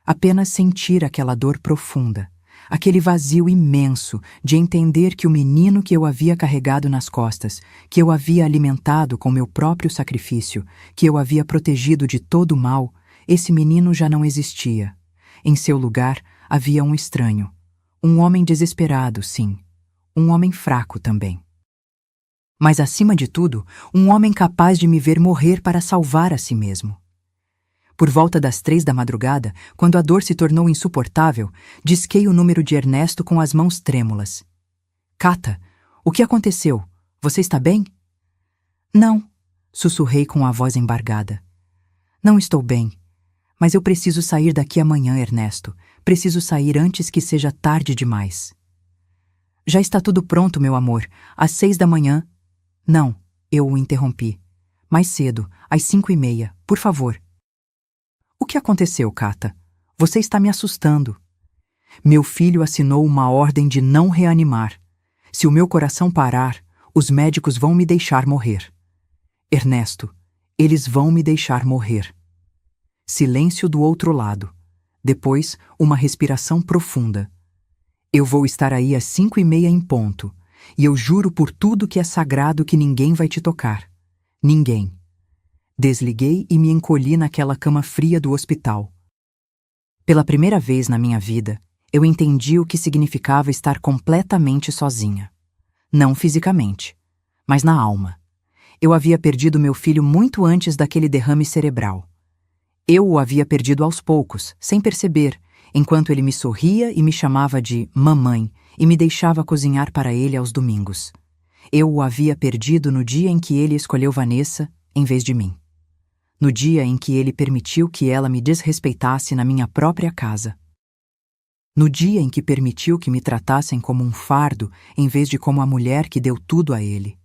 A: Apenas sentir aquela dor profunda, aquele vazio imenso de entender que o menino que eu havia carregado nas costas, que eu havia alimentado com meu próprio sacrifício, que eu havia protegido de todo o mal, esse menino já não existia. Em seu lugar havia um estranho. Um homem desesperado, sim. Um homem fraco também. Mas, acima de tudo, um homem capaz de me ver morrer para salvar a si mesmo. Por volta das 3 da madrugada, quando a dor se tornou insuportável, disquei o número de Ernesto com as mãos trêmulas. Cata, o que aconteceu? Você está bem? Não, sussurrei com a voz embargada. Não estou bem. Mas eu preciso sair daqui amanhã, Ernesto. Preciso sair antes que seja tarde demais. Já está tudo pronto, meu amor. Às 6 da manhã. Não, eu o interrompi. Mais cedo, às 5:30, por favor. O que aconteceu, Cata? Você está me assustando. Meu filho assinou uma ordem de não reanimar. Se o meu coração parar, os médicos vão me deixar morrer. Ernesto, eles vão me deixar morrer. Silêncio do outro lado. Depois, uma respiração profunda. Eu vou estar aí às 5:30 em ponto, e eu juro por tudo que é sagrado que ninguém vai te tocar. Ninguém. Desliguei e me encolhi naquela cama fria do hospital. Pela primeira vez na minha vida, eu entendi o que significava estar completamente sozinha. Não fisicamente, mas na alma. Eu havia perdido meu filho muito antes daquele derrame cerebral. Eu o havia perdido aos poucos, sem perceber, enquanto ele me sorria e me chamava de mamãe e me deixava cozinhar para ele aos domingos. Eu o havia perdido no dia em que ele escolheu Vanessa em vez de mim. No dia em que ele permitiu que ela me desrespeitasse na minha própria casa. No dia em que permitiu que me tratassem como um fardo em vez de como a mulher que deu tudo a ele.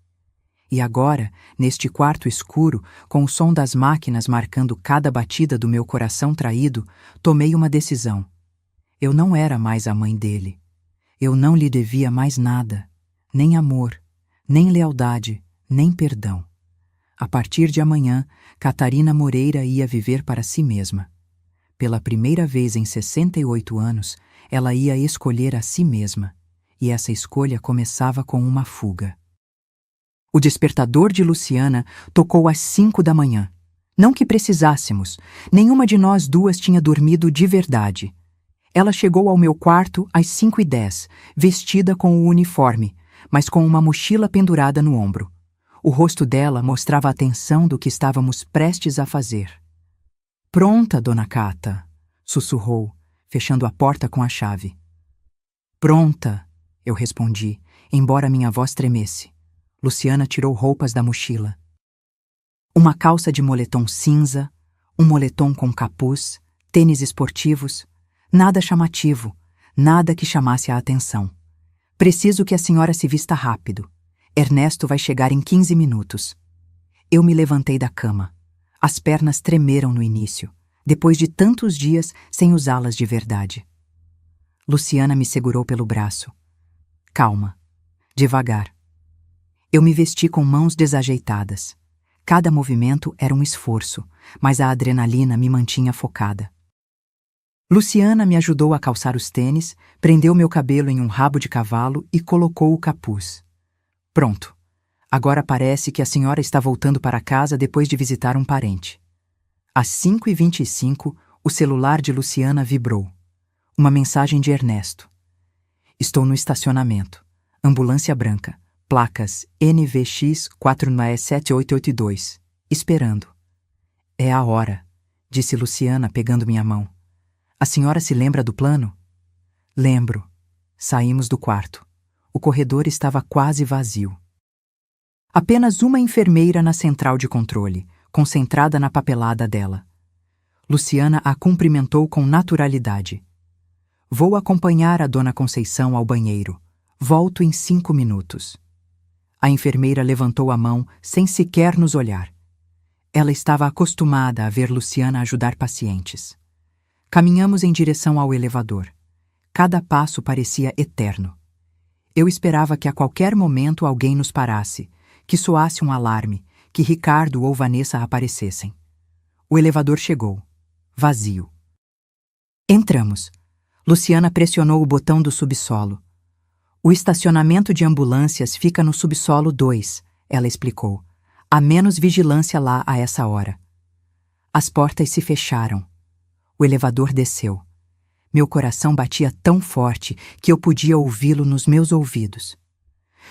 A: E agora, neste quarto escuro, com o som das máquinas marcando cada batida do meu coração traído, tomei uma decisão. Eu não era mais a mãe dele. Eu não lhe devia mais nada, nem amor, nem lealdade, nem perdão. A partir de amanhã, Catarina Moreira ia viver para si mesma. Pela primeira vez em 68 anos, ela ia escolher a si mesma, e essa escolha começava com uma fuga. O despertador de Luciana tocou às 5 da manhã. Não que precisássemos, nenhuma de nós duas tinha dormido de verdade. Ela chegou ao meu quarto às 5:10, vestida com o uniforme, mas com uma mochila pendurada no ombro. O rosto dela mostrava a tensão do que estávamos prestes a fazer. "Pronta, dona Cata", sussurrou, fechando a porta com a chave. "Pronta", eu respondi, embora minha voz tremesse. Luciana tirou roupas da mochila. Uma calça de moletom cinza, um moletom com capuz, tênis esportivos, nada chamativo, nada que chamasse a atenção. "Preciso que a senhora se vista rápido. Ernesto vai chegar em 15 minutos. Eu me levantei da cama. As pernas tremeram no início, depois de tantos dias sem usá-las de verdade. Luciana me segurou pelo braço. "Calma. Devagar." Eu me vesti com mãos desajeitadas. Cada movimento era um esforço, mas a adrenalina me mantinha focada. Luciana me ajudou a calçar os tênis, prendeu meu cabelo em um rabo de cavalo e colocou o capuz. "Pronto. Agora parece que a senhora está voltando para casa depois de visitar um parente." Às 5:25, o celular de Luciana vibrou. Uma mensagem de Ernesto. "Estou no estacionamento. Ambulância branca. Placas NVX 47882. Esperando." "É a hora", disse Luciana pegando minha mão. "A senhora se lembra do plano?" "Lembro." Saímos do quarto. O corredor estava quase vazio. Apenas uma enfermeira na central de controle, concentrada na papelada dela. Luciana a cumprimentou com naturalidade. "Vou acompanhar a dona Conceição ao banheiro. Volto em 5 minutos." A enfermeira levantou a mão sem sequer nos olhar. Ela estava acostumada a ver Luciana ajudar pacientes. Caminhamos em direção ao elevador. Cada passo parecia eterno. Eu esperava que a qualquer momento alguém nos parasse, que soasse um alarme, que Ricardo ou Vanessa aparecessem. O elevador chegou. Vazio. Entramos. Luciana pressionou o botão do subsolo. "O estacionamento de ambulâncias fica no subsolo 2, ela explicou. "Há menos vigilância lá a essa hora." As portas se fecharam. O elevador desceu. Meu coração batia tão forte que eu podia ouvi-lo nos meus ouvidos.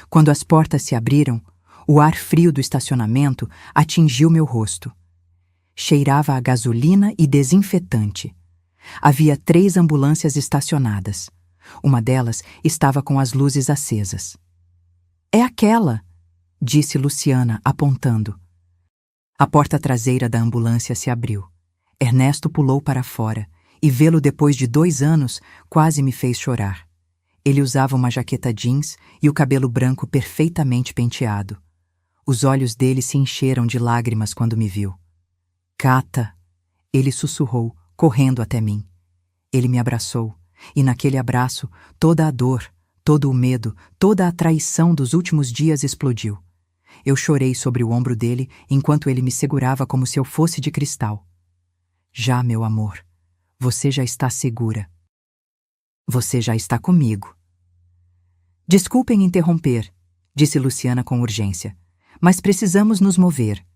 A: Quando as portas se abriram, o ar frio do estacionamento atingiu meu rosto. Cheirava a gasolina e desinfetante. Havia 3 ambulâncias estacionadas. Uma delas estava com as luzes acesas. "É aquela", disse Luciana, apontando. A porta traseira da ambulância se abriu. Ernesto pulou para fora, e vê-lo depois de 2 anos quase me fez chorar. Ele usava uma jaqueta jeans e o cabelo branco perfeitamente penteado. Os olhos dele se encheram de lágrimas quando me viu. "Cata", ele sussurrou, correndo até mim. Ele me abraçou, e naquele abraço, toda a dor, todo o medo, toda a traição dos últimos dias explodiu. Eu chorei sobre o ombro dele enquanto ele me segurava como se eu fosse de cristal. "Já, meu amor, você já está segura. Você já está comigo." "Desculpem interromper", disse Luciana com urgência, "mas precisamos nos mover.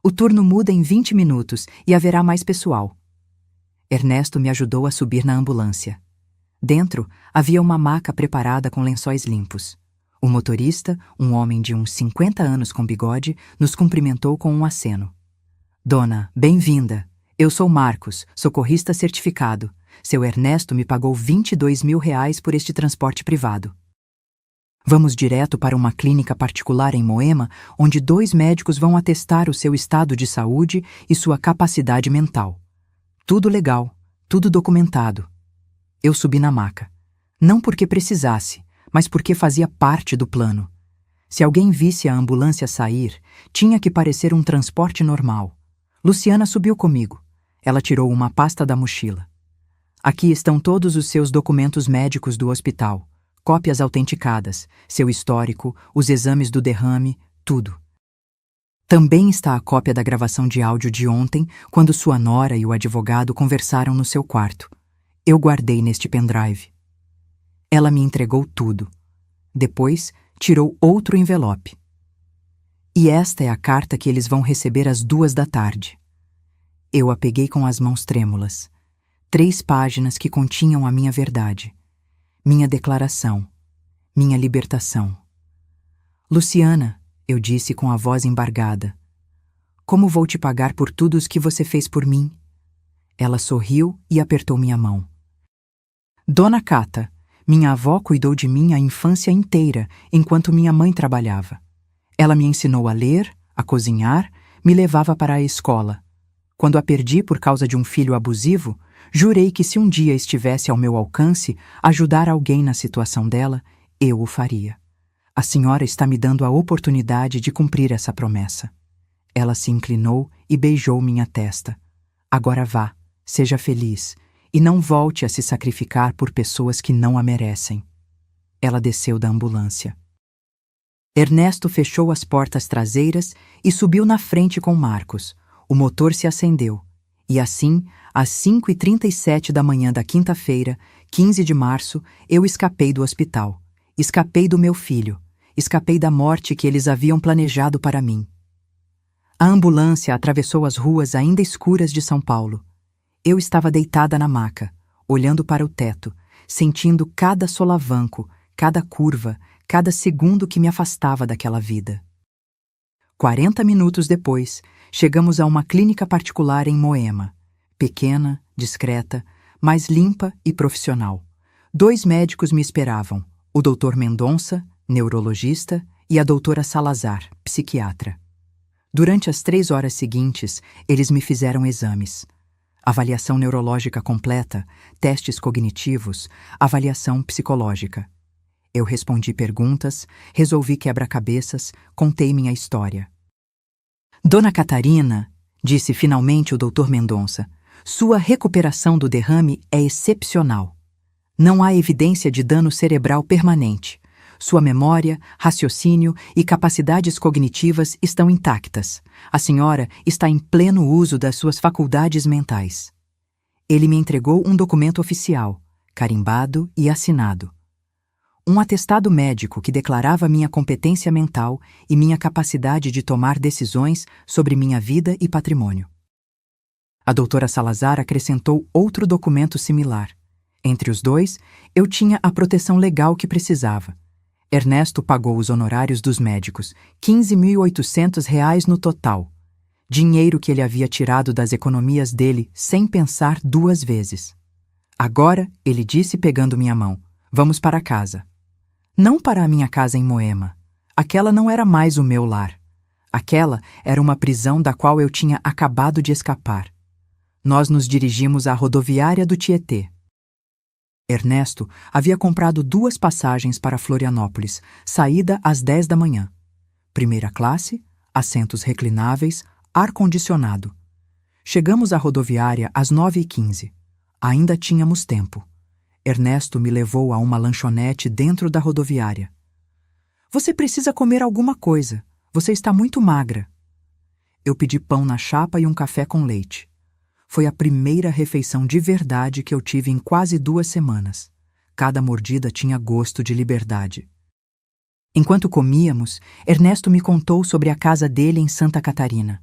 A: O turno muda em 20 minutos e haverá mais pessoal." Ernesto me ajudou a subir na ambulância. Dentro havia uma maca preparada com lençóis limpos. O motorista, um homem de uns 50 anos com bigode, nos cumprimentou com um aceno. "Dona, bem-vinda. Eu sou Marcos, socorrista certificado. Seu Ernesto me pagou R$22.000 por este transporte privado. Vamos direto para uma clínica particular em Moema, onde 2 médicos vão atestar o seu estado de saúde e sua capacidade mental. Tudo legal, tudo documentado." Eu subi na maca. Não porque precisasse, mas porque fazia parte do plano. Se alguém visse a ambulância sair, tinha que parecer um transporte normal. Luciana subiu comigo. Ela tirou uma pasta da mochila. Aqui estão todos os seus documentos médicos do hospital, cópias autenticadas, seu histórico, os exames do derrame, tudo. Também está a cópia da gravação de áudio de ontem, quando sua nora e o advogado conversaram no seu quarto. Eu guardei neste pendrive. Ela me entregou tudo. Depois, tirou outro envelope. E esta é a carta que eles vão receber às 2 da tarde. Eu a peguei com as mãos trêmulas. 3 páginas que continham a minha verdade. Minha declaração. Minha libertação. Luciana, eu disse com a voz embargada. Como vou te pagar por tudo o que você fez por mim? Ela sorriu e apertou minha mão. Dona Cata, minha avó cuidou de mim a infância inteira, enquanto minha mãe trabalhava. Ela me ensinou a ler, a cozinhar, me levava para a escola. Quando a perdi por causa de um filho abusivo, jurei que se um dia estivesse ao meu alcance ajudar alguém na situação dela, eu o faria. A senhora está me dando a oportunidade de cumprir essa promessa. Ela se inclinou e beijou minha testa. Agora vá, seja feliz, e não volte a se sacrificar por pessoas que não a merecem. Ela desceu da ambulância. Ernesto fechou as portas traseiras e subiu na frente com Marcos. O motor se acendeu. E assim, às 5h37 da manhã da quinta-feira, 15 de março, eu escapei do hospital. Escapei do meu filho. Escapei da morte que eles haviam planejado para mim. A ambulância atravessou as ruas ainda escuras de São Paulo. Eu estava deitada na maca, olhando para o teto, sentindo cada solavanco, cada curva, cada segundo que me afastava daquela vida. 40 minutos depois, chegamos a uma clínica particular em Moema. Pequena, discreta, mas limpa e profissional. 2 médicos me esperavam, o Dr. Mendonça, neurologista, e a doutora Salazar, psiquiatra. Durante as 3 horas seguintes, eles me fizeram exames. Avaliação neurológica completa, testes cognitivos, avaliação psicológica. Eu respondi perguntas, resolvi quebra-cabeças, contei minha história. Dona Catarina, disse finalmente o Dr. Mendonça, sua recuperação do derrame é excepcional. Não há evidência de dano cerebral permanente. Sua memória, raciocínio e capacidades cognitivas estão intactas. A senhora está em pleno uso das suas faculdades mentais. Ele me entregou um documento oficial, carimbado e assinado. Um atestado médico que declarava minha competência mental e minha capacidade de tomar decisões sobre minha vida e patrimônio. A doutora Salazar acrescentou outro documento similar. Entre os dois, eu tinha a proteção legal que precisava. Ernesto pagou os honorários dos médicos, R$ 15.800 no total. Dinheiro que ele havia tirado das economias dele sem pensar 2 vezes. Agora, ele disse pegando minha mão, vamos para casa. Não para a minha casa em Moema. Aquela não era mais o meu lar. Aquela era uma prisão da qual eu tinha acabado de escapar. Nós nos dirigimos à rodoviária do Tietê. Ernesto havia comprado 2 passagens para Florianópolis, saída às 10 da manhã. Primeira classe, assentos reclináveis, ar-condicionado. Chegamos à rodoviária às 9h15. Ainda tínhamos tempo. Ernesto me levou a uma lanchonete dentro da rodoviária. Você precisa comer alguma coisa. Você está muito magra. Eu pedi pão na chapa e um café com leite. Foi a primeira refeição de verdade que eu tive em quase 2 semanas. Cada mordida tinha gosto de liberdade. Enquanto comíamos, Ernesto me contou sobre a casa dele em Santa Catarina,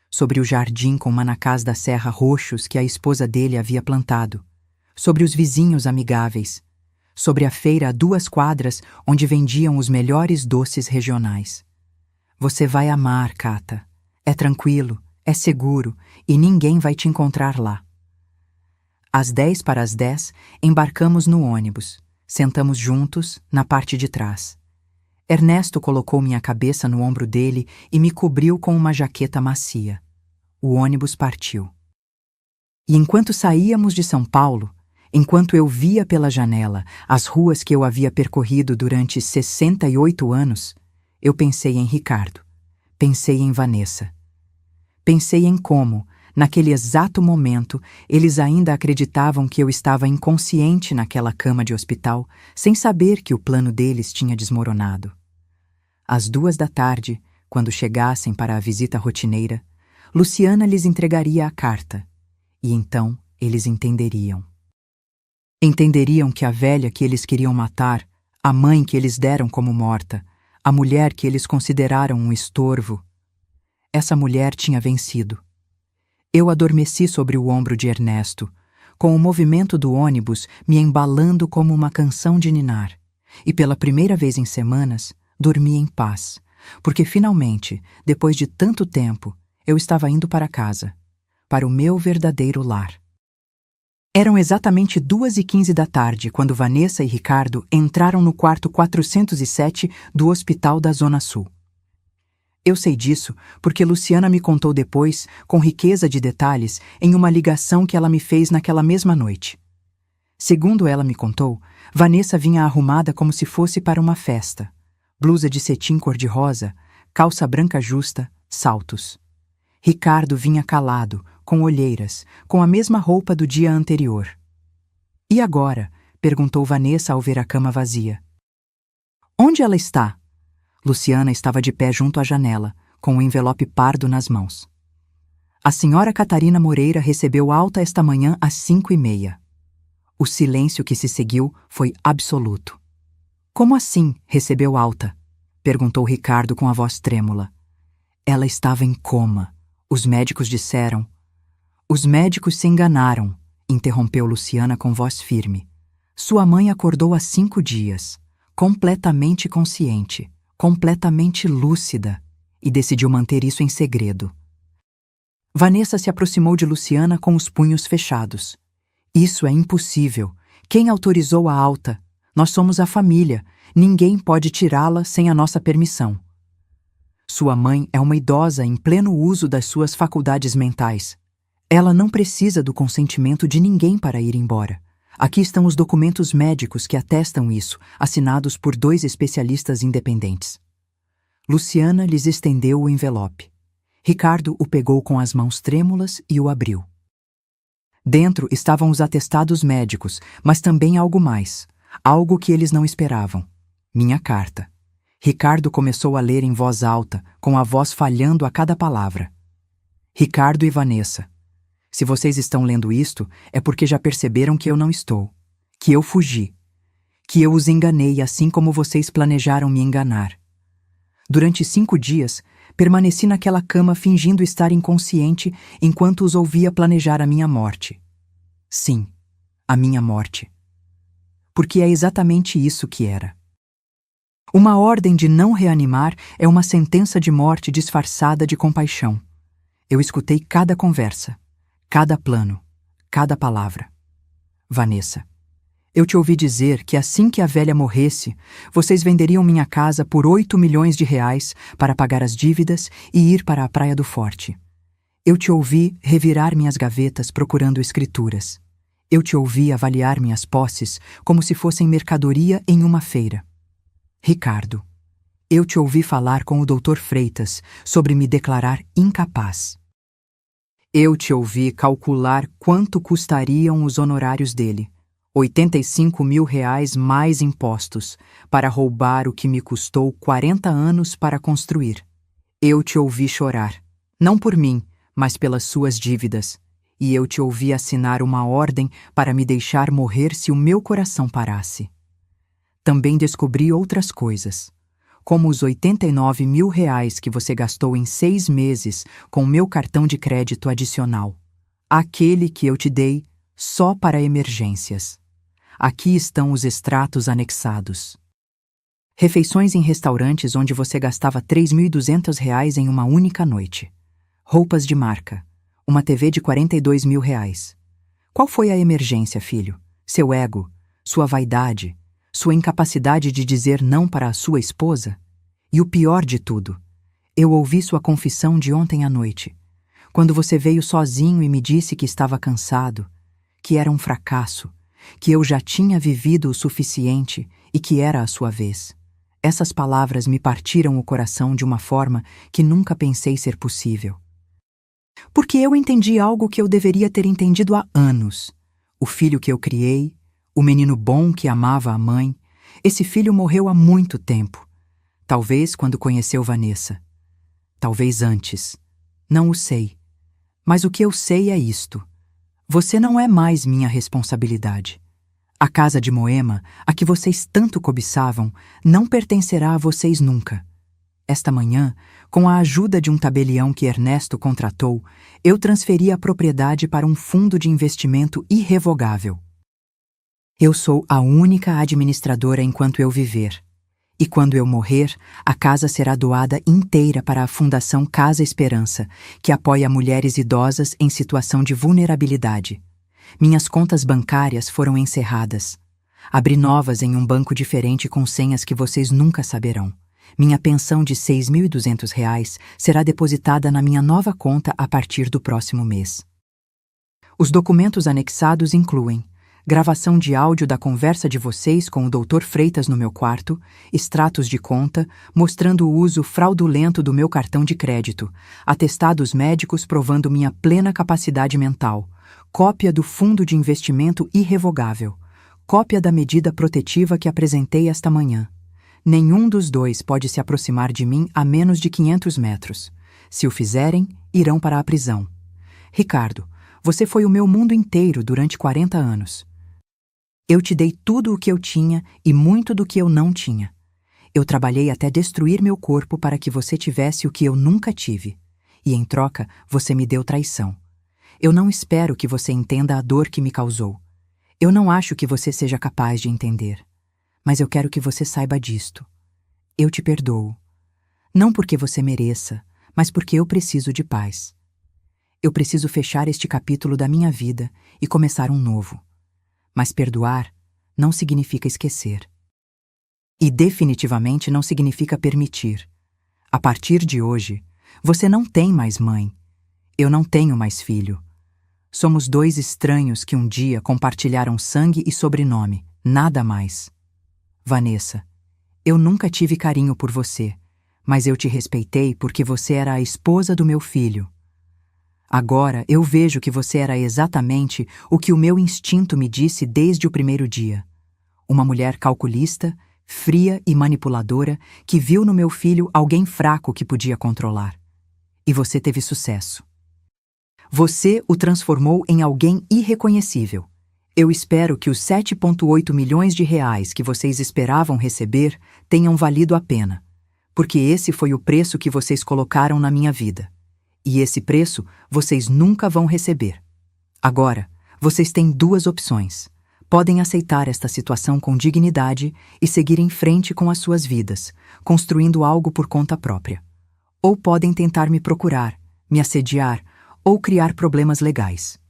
A: sobre o jardim com manacás da Serra roxos que a esposa dele havia plantado, sobre os vizinhos amigáveis, sobre a feira a 2 quadras onde vendiam os melhores doces regionais. Você vai amar, Cata. É tranquilo, é seguro e ninguém vai te encontrar lá. Às 10:50, embarcamos no ônibus. Sentamos juntos, na parte de trás. Ernesto colocou minha cabeça no ombro dele e me cobriu com uma jaqueta macia. O ônibus partiu. E enquanto saíamos de São Paulo, enquanto eu via pela janela as ruas que eu havia percorrido durante 68 anos, Eu pensei em Ricardo. Pensei em Vanessa. Pensei em como, naquele exato momento, eles ainda acreditavam que eu estava inconsciente naquela cama de hospital, sem saber que o plano deles tinha desmoronado. Às 2 da tarde, quando chegassem para a visita rotineira, Luciana lhes entregaria a carta, e então eles entenderiam. Entenderiam que a velha que eles queriam matar, a mãe que eles deram como morta, a mulher que eles consideraram um estorvo, essa mulher tinha vencido. Eu adormeci sobre o ombro de Ernesto, com o movimento do ônibus me embalando como uma canção de ninar, e pela primeira vez em semanas, dormi em paz, porque finalmente, depois de tanto tempo, eu estava indo para casa, para o meu verdadeiro lar. Eram exatamente 2h15 da tarde quando Vanessa e Ricardo entraram no quarto 407 do Hospital da Zona Sul. Eu sei disso porque Luciana me contou depois, com riqueza de detalhes, em uma ligação que ela me fez naquela mesma noite. Segundo ela me contou, Vanessa vinha arrumada como se fosse para uma festa. Blusa de cetim cor-de-rosa, calça branca justa, saltos. Ricardo vinha calado, com olheiras, com a mesma roupa do dia anterior. E agora? Perguntou Vanessa ao ver a cama vazia. Onde ela está? Luciana estava de pé junto à janela, com o envelope pardo nas mãos. A senhora Catarina Moreira recebeu alta esta manhã às 5h30. O silêncio que se seguiu foi absoluto. Como assim recebeu alta? Perguntou Ricardo com a voz trêmula. Ela estava em coma. Os médicos disseram. Os médicos se enganaram, interrompeu Luciana com voz firme. Sua mãe acordou há 5 dias, completamente consciente, completamente lúcida, e decidiu manter isso em segredo. Vanessa se aproximou de Luciana com os punhos fechados. Isso é impossível. Quem autorizou a alta? Nós somos a família. Ninguém pode tirá-la sem a nossa permissão. Sua mãe é uma idosa em pleno uso das suas faculdades mentais. Ela não precisa do consentimento de ninguém para ir embora. Aqui estão os documentos médicos que atestam isso, assinados por 2 especialistas independentes. Luciana lhes estendeu o envelope. Ricardo o pegou com as mãos trêmulas e o abriu. Dentro estavam os atestados médicos, mas também algo mais, algo que eles não esperavam. Minha carta. Ricardo começou a ler em voz alta, com a voz falhando a cada palavra. Ricardo e Vanessa. Se vocês estão lendo isto, é porque já perceberam que eu não estou, que eu fugi, que eu os enganei assim como vocês planejaram me enganar. Durante 5 dias, permaneci naquela cama fingindo estar inconsciente enquanto os ouvia planejar a minha morte. Sim, a minha morte. Porque é exatamente isso que era. Uma ordem de não reanimar é uma sentença de morte disfarçada de compaixão. Eu escutei cada conversa, cada plano, cada palavra. Vanessa, eu te ouvi dizer que assim que a velha morresse, vocês venderiam minha casa por 8 milhões de reais para pagar as dívidas e ir para a Praia do Forte. Eu te ouvi revirar minhas gavetas procurando escrituras. Eu te ouvi avaliar minhas posses como se fossem mercadoria em uma feira. Ricardo, eu te ouvi falar com o Dr. Freitas sobre me declarar incapaz. Eu te ouvi calcular quanto custariam os honorários dele, 85 mil reais mais impostos, para roubar o que me custou 40 anos para construir. Eu te ouvi chorar, não por mim, mas pelas suas dívidas, e eu te ouvi assinar uma ordem para me deixar morrer se o meu coração parasse. Também descobri outras coisas, como os 89 mil reais que você gastou em 6 meses com meu cartão de crédito adicional, aquele que eu te dei só para emergências. Aqui estão os extratos anexados. Refeições em restaurantes onde você gastava 3.200 reais em uma única noite. Roupas de marca. Uma TV de 42 mil reais. Qual foi a emergência, filho? Seu ego? Sua vaidade? Sua incapacidade de dizer não para a sua esposa? E o pior de tudo, eu ouvi sua confissão de ontem à noite, quando você veio sozinho e me disse que estava cansado, que era um fracasso, que eu já tinha vivido o suficiente e que era a sua vez. Essas palavras me partiram o coração de uma forma que nunca pensei ser possível. Porque eu entendi algo que eu deveria ter entendido há anos. O filho que eu criei, o menino bom que amava a mãe, esse filho morreu há muito tempo. Talvez quando conheceu Vanessa. Talvez antes. Não o sei. Mas o que eu sei é isto. Você não é mais minha responsabilidade. A casa de Moema, a que vocês tanto cobiçavam, não pertencerá a vocês nunca. Esta manhã, com a ajuda de um tabelião que Ernesto contratou, eu transferi a propriedade para um fundo de investimento irrevogável. Eu sou a única administradora enquanto eu viver. E quando eu morrer, a casa será doada inteira para a Fundação Casa Esperança, que apoia mulheres idosas em situação de vulnerabilidade. Minhas contas bancárias foram encerradas. Abri novas em um banco diferente com senhas que vocês nunca saberão. Minha pensão de R$ 6.200 será depositada na minha nova conta a partir do próximo mês. Os documentos anexados incluem gravação de áudio da conversa de vocês com o Dr. Freitas no meu quarto, extratos de conta mostrando o uso fraudulento do meu cartão de crédito, atestados médicos provando minha plena capacidade mental, cópia do fundo de investimento irrevogável, cópia da medida protetiva que apresentei esta manhã. Nenhum dos dois pode se aproximar de mim a menos de 500 metros. Se o fizerem, irão para a prisão. Ricardo, você foi o meu mundo inteiro durante 40 anos. Eu te dei tudo o que eu tinha e muito do que eu não tinha. Eu trabalhei até destruir meu corpo para que você tivesse o que eu nunca tive. E em troca, você me deu traição. Eu não espero que você entenda a dor que me causou. Eu não acho que você seja capaz de entender. Mas eu quero que você saiba disto. Eu te perdoo. Não porque você mereça, mas porque eu preciso de paz. Eu preciso fechar este capítulo da minha vida e começar um novo. Mas perdoar não significa esquecer. E definitivamente não significa permitir. A partir de hoje, você não tem mais mãe. Eu não tenho mais filho. Somos dois estranhos que um dia compartilharam sangue e sobrenome, nada mais. Vanessa, eu nunca tive carinho por você, mas eu te respeitei porque você era a esposa do meu filho. Agora eu vejo que você era exatamente o que o meu instinto me disse desde o primeiro dia. Uma mulher calculista, fria e manipuladora que viu no meu filho alguém fraco que podia controlar. E você teve sucesso. Você o transformou em alguém irreconhecível. Eu espero que os 7,8 milhões de reais que vocês esperavam receber tenham valido a pena, porque esse foi o preço que vocês colocaram na minha vida. E esse preço vocês nunca vão receber. Agora, vocês têm duas opções. Podem aceitar esta situação com dignidade e seguir em frente com as suas vidas, construindo algo por conta própria. Ou podem tentar me procurar, me assediar ou criar problemas legais.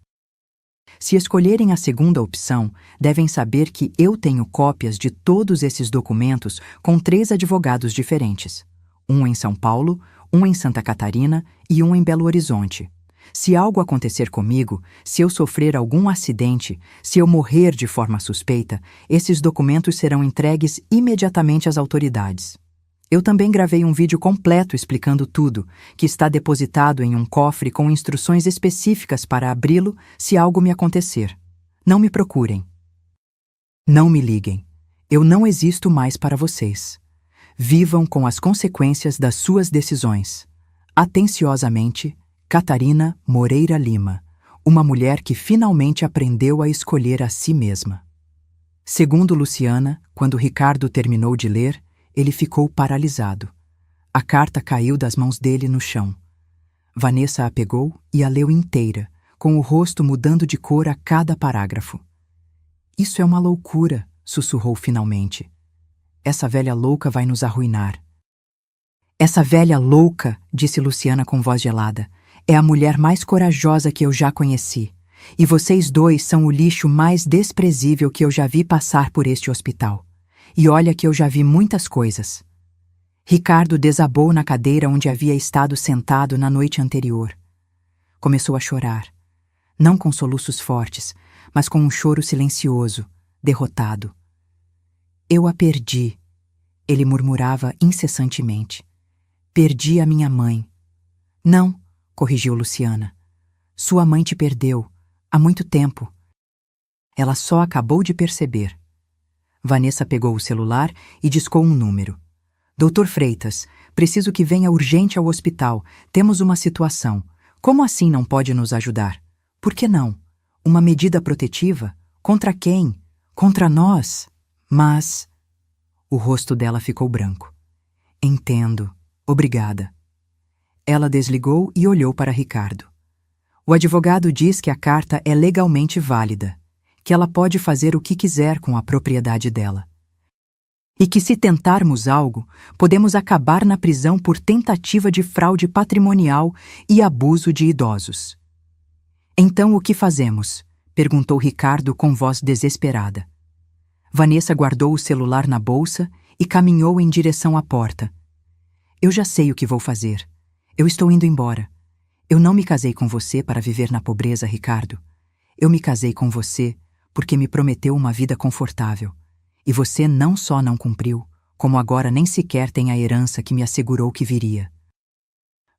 A: Se escolherem a segunda opção, devem saber que eu tenho cópias de todos esses documentos com 3 advogados diferentes. Um em São Paulo, um em Santa Catarina e um em Belo Horizonte. Se algo acontecer comigo, se eu sofrer algum acidente, se eu morrer de forma suspeita, esses documentos serão entregues imediatamente às autoridades. Eu também gravei um vídeo completo explicando tudo, que está depositado em um cofre com instruções específicas para abri-lo se algo me acontecer. Não me procurem. Não me liguem. Eu não existo mais para vocês. Vivam com as consequências das suas decisões. Atenciosamente, Catarina Moreira Lima, uma mulher que finalmente aprendeu a escolher a si mesma. Segundo Luciana, quando Ricardo terminou de ler, ele ficou paralisado. A carta caiu das mãos dele no chão. Vanessa a pegou e a leu inteira, com o rosto mudando de cor a cada parágrafo. Isso é uma loucura, sussurrou finalmente. Essa velha louca vai nos arruinar. Essa velha louca, disse Luciana com voz gelada, é a mulher mais corajosa que eu já conheci. E vocês dois são o lixo mais desprezível que eu já vi passar por este hospital. E olha que eu já vi muitas coisas. Ricardo desabou na cadeira onde havia estado sentado na noite anterior. Começou a chorar, não com soluços fortes, mas com um choro silencioso, derrotado. Eu a perdi. Ele murmurava incessantemente. Perdi a minha mãe. Não, corrigiu Luciana. Sua mãe te perdeu, há muito tempo. Ela só acabou de perceber. Vanessa pegou o celular e discou um número. Doutor Freitas, preciso que venha urgente ao hospital. Temos uma situação. Como assim não pode nos ajudar? Por que não? Uma medida protetiva? Contra quem? Contra nós? Mas... O rosto dela ficou branco. Entendo. Obrigada. Ela desligou e olhou para Ricardo. O advogado diz que a carta é legalmente válida, que ela pode fazer o que quiser com a propriedade dela. E que se tentarmos algo, podemos acabar na prisão por tentativa de fraude patrimonial e abuso de idosos. Então o que fazemos? Perguntou Ricardo com voz desesperada. Vanessa guardou o celular na bolsa e caminhou em direção à porta. Eu já sei o que vou fazer. Eu estou indo embora. Eu não me casei com você para viver na pobreza, Ricardo. Eu me casei com você porque me prometeu uma vida confortável. E você não só não cumpriu, como agora nem sequer tem a herança que me assegurou que viria.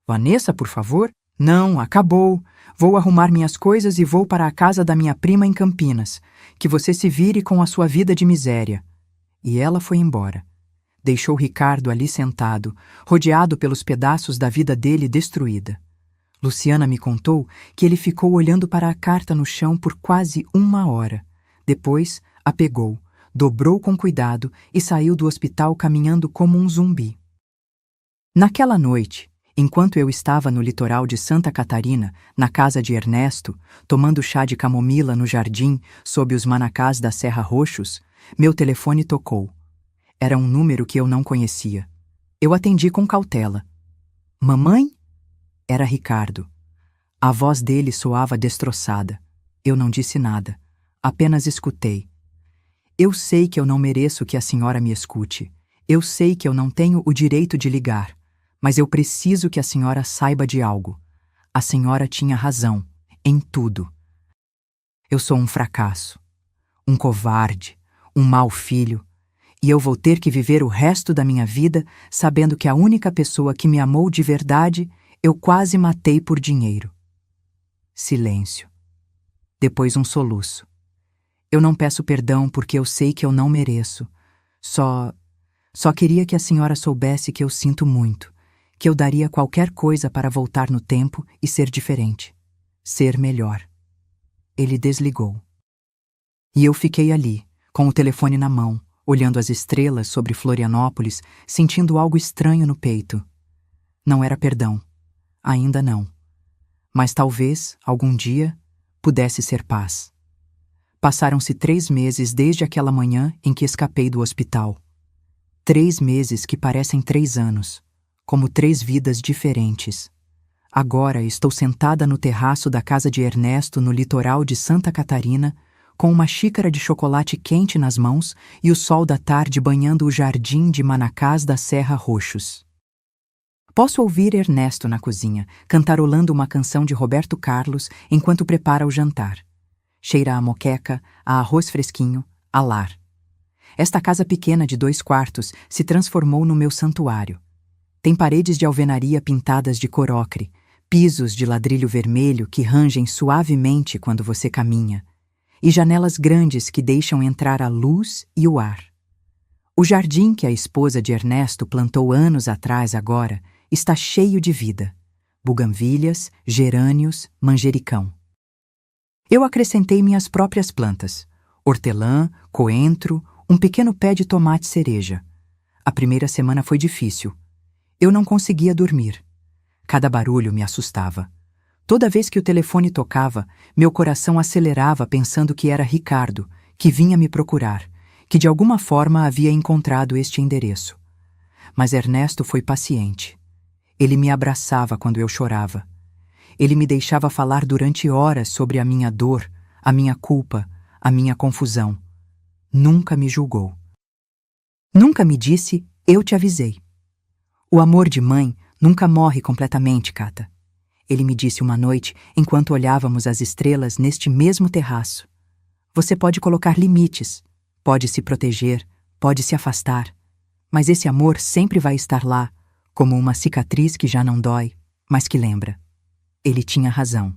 A: Vanessa, por favor? Não, acabou. Vou arrumar minhas coisas e vou para a casa da minha prima em Campinas. Que você se vire com a sua vida de miséria. E ela foi embora. Deixou Ricardo ali sentado, rodeado pelos pedaços da vida dele destruída. Luciana me contou que ele ficou olhando para a carta no chão por quase 1 hora. Depois, a pegou, dobrou com cuidado e saiu do hospital caminhando como um zumbi. Naquela noite, enquanto eu estava no litoral de Santa Catarina, na casa de Ernesto, tomando chá de camomila no jardim, sob os manacás da Serra Roxos, meu telefone tocou. Era um número que eu não conhecia. Eu atendi com cautela. Mamãe? Era Ricardo. A voz dele soava destroçada. Eu não disse nada. Apenas escutei. Eu sei que eu não mereço que a senhora me escute. Eu sei que eu não tenho o direito de ligar. Mas eu preciso que a senhora saiba de algo. A senhora tinha razão. Em tudo. Eu sou um fracasso. Um covarde. Um mau filho. E eu vou ter que viver o resto da minha vida sabendo que a única pessoa que me amou de verdade eu quase matei por dinheiro. Silêncio. Depois um soluço. Eu não peço perdão porque eu sei que eu não mereço. Só queria que a senhora soubesse que eu sinto muito, que eu daria qualquer coisa para voltar no tempo e ser diferente. Ser melhor. Ele desligou. E eu fiquei ali, com o telefone na mão, olhando as estrelas sobre Florianópolis, sentindo algo estranho no peito. Não era perdão. Ainda não. Mas talvez, algum dia, pudesse ser paz. Passaram-se 3 meses desde aquela manhã em que escapei do hospital. 3 meses que parecem 3 anos, como 3 vidas diferentes. Agora estou sentada no terraço da casa de Ernesto no litoral de Santa Catarina, com uma xícara de chocolate quente nas mãos e o sol da tarde banhando o jardim de manacás da Serra Roxos. Posso ouvir Ernesto na cozinha, cantarolando uma canção de Roberto Carlos enquanto prepara o jantar. Cheira a moqueca, a arroz fresquinho, a lar. Esta casa pequena de 2 quartos se transformou no meu santuário. Tem paredes de alvenaria pintadas de cor ocre, pisos de ladrilho vermelho que rangem suavemente quando você caminha, e janelas grandes que deixam entrar a luz e o ar. O jardim que a esposa de Ernesto plantou anos atrás agora está cheio de vida. Buganvílias, gerânios, manjericão. Eu acrescentei minhas próprias plantas. Hortelã, coentro, um pequeno pé de tomate cereja. A primeira semana foi difícil. Eu não conseguia dormir. Cada barulho me assustava. Toda vez que o telefone tocava, meu coração acelerava pensando que era Ricardo, que vinha me procurar, que de alguma forma havia encontrado este endereço. Mas Ernesto foi paciente. Ele me abraçava quando eu chorava. Ele me deixava falar durante horas sobre a minha dor, a minha culpa, a minha confusão. Nunca me julgou. Nunca me disse, eu te avisei. O amor de mãe nunca morre completamente, Cata. Ele me disse uma noite, enquanto olhávamos as estrelas neste mesmo terraço. Você pode colocar limites, pode se proteger, pode se afastar, Mas esse amor sempre vai estar lá, como uma cicatriz que já não dói, mas que lembra. Ele tinha razão.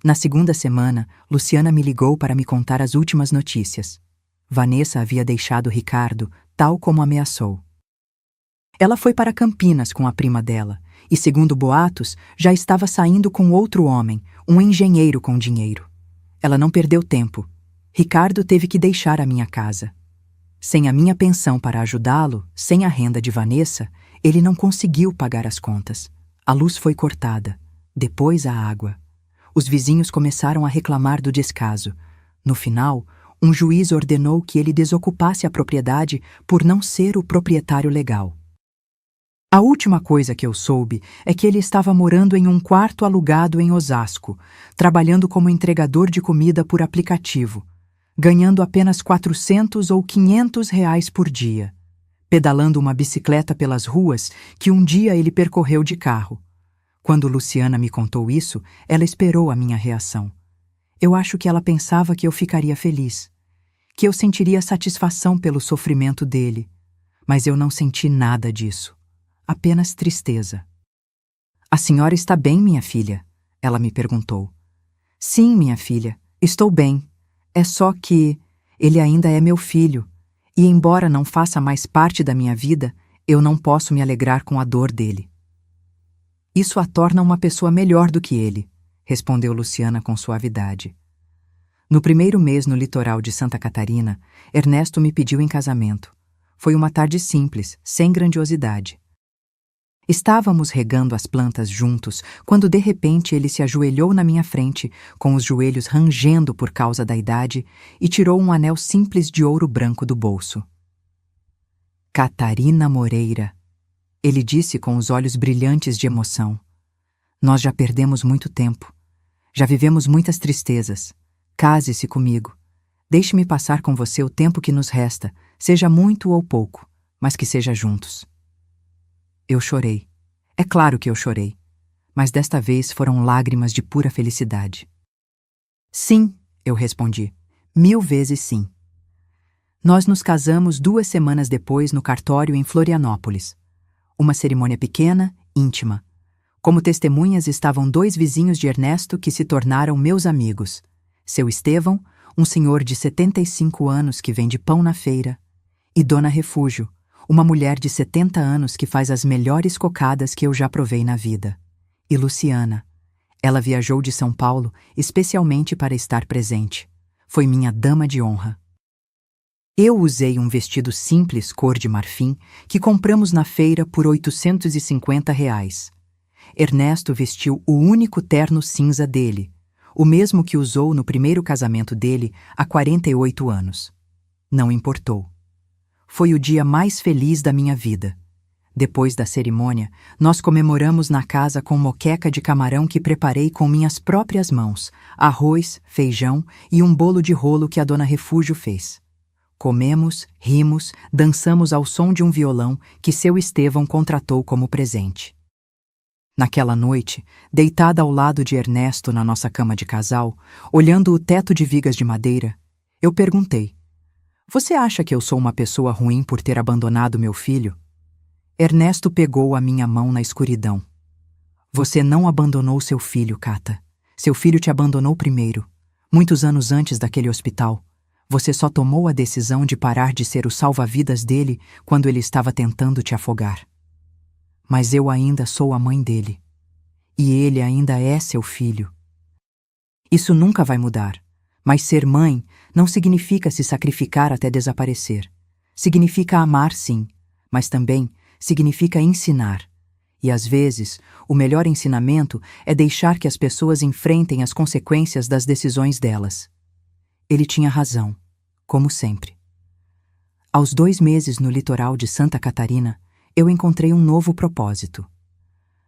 A: Na segunda semana, Luciana me ligou para me contar as últimas notícias. Vanessa havia deixado Ricardo, tal como ameaçou. Ela foi para Campinas com a prima dela, e segundo boatos, já estava saindo com outro homem, um engenheiro com dinheiro. Ela não perdeu tempo. Ricardo teve que deixar a minha casa. Sem a minha pensão para ajudá-lo, sem a renda de Vanessa, ele não conseguiu pagar as contas. A luz foi cortada, depois a água. Os vizinhos começaram a reclamar do descaso. No final, um juiz ordenou que ele desocupasse a propriedade por não ser o proprietário legal. A última coisa que eu soube é que ele estava morando em um quarto alugado em Osasco, trabalhando como entregador de comida por aplicativo, ganhando apenas 400 ou 500 reais por dia, pedalando uma bicicleta pelas ruas que um dia ele percorreu de carro. Quando Luciana me contou isso, ela esperou a minha reação. Eu acho que ela pensava que eu ficaria feliz, que eu sentiria satisfação pelo sofrimento dele, mas eu não senti nada disso, apenas tristeza. "A senhora está bem, minha filha?" ela me perguntou. "Sim, minha filha, estou bem. É só que ele ainda é meu filho, e embora não faça mais parte da minha vida, eu não posso me alegrar com a dor dele." "Isso a torna uma pessoa melhor do que ele", respondeu Luciana com suavidade. No primeiro mês no litoral de Santa Catarina, Ernesto me pediu em casamento. Foi uma tarde simples, sem grandiosidade. Estávamos regando as plantas juntos, quando de repente ele se ajoelhou na minha frente, com os joelhos rangendo por causa da idade, e tirou um anel simples de ouro branco do bolso. "Catarina Moreira", ele disse com os olhos brilhantes de emoção. "Nós já perdemos muito tempo. Já vivemos muitas tristezas. Case-se comigo. Deixe-me passar com você o tempo que nos resta, seja muito ou pouco, mas que seja juntos." Eu chorei. É claro que eu chorei. Mas desta vez foram lágrimas de pura felicidade. "Sim", eu respondi. 1000 vezes sim. Nós nos casamos 2 semanas depois no cartório em Florianópolis. Uma cerimônia pequena, íntima. Como testemunhas estavam 2 vizinhos de Ernesto que se tornaram meus amigos. Seu Estevão, um senhor de 75 anos que vende pão na feira, e Dona Refúgio, uma mulher de 70 anos que faz as melhores cocadas que eu já provei na vida. E Luciana. Ela viajou de São Paulo especialmente para estar presente. Foi minha dama de honra. Eu usei um vestido simples cor de marfim que compramos na feira por R$ 850. Ernesto vestiu o único terno cinza dele, o mesmo que usou no primeiro casamento dele há 48 anos. Não importou. Foi o dia mais feliz da minha vida. Depois da cerimônia, nós comemoramos na casa com moqueca de camarão que preparei com minhas próprias mãos, arroz, feijão e um bolo de rolo que a Dona Refúgio fez. Comemos, rimos, dançamos ao som de um violão que seu Estevão contratou como presente. Naquela noite, deitada ao lado de Ernesto na nossa cama de casal, olhando o teto de vigas de madeira, eu perguntei: "Você acha que eu sou uma pessoa ruim por ter abandonado meu filho?" Ernesto pegou a minha mão na escuridão. "Você não abandonou seu filho, Cata. Seu filho te abandonou primeiro, muitos anos antes daquele hospital. Você só tomou a decisão de parar de ser o salva-vidas dele quando ele estava tentando te afogar. Mas eu ainda sou a mãe dele. E ele ainda é seu filho. Isso nunca vai mudar. Mas ser mãe não significa se sacrificar até desaparecer. Significa amar, sim, mas também significa ensinar. E às vezes, o melhor ensinamento é deixar que as pessoas enfrentem as consequências das decisões delas." Ele tinha razão, como sempre. Aos 2 meses no litoral de Santa Catarina, eu encontrei um novo propósito.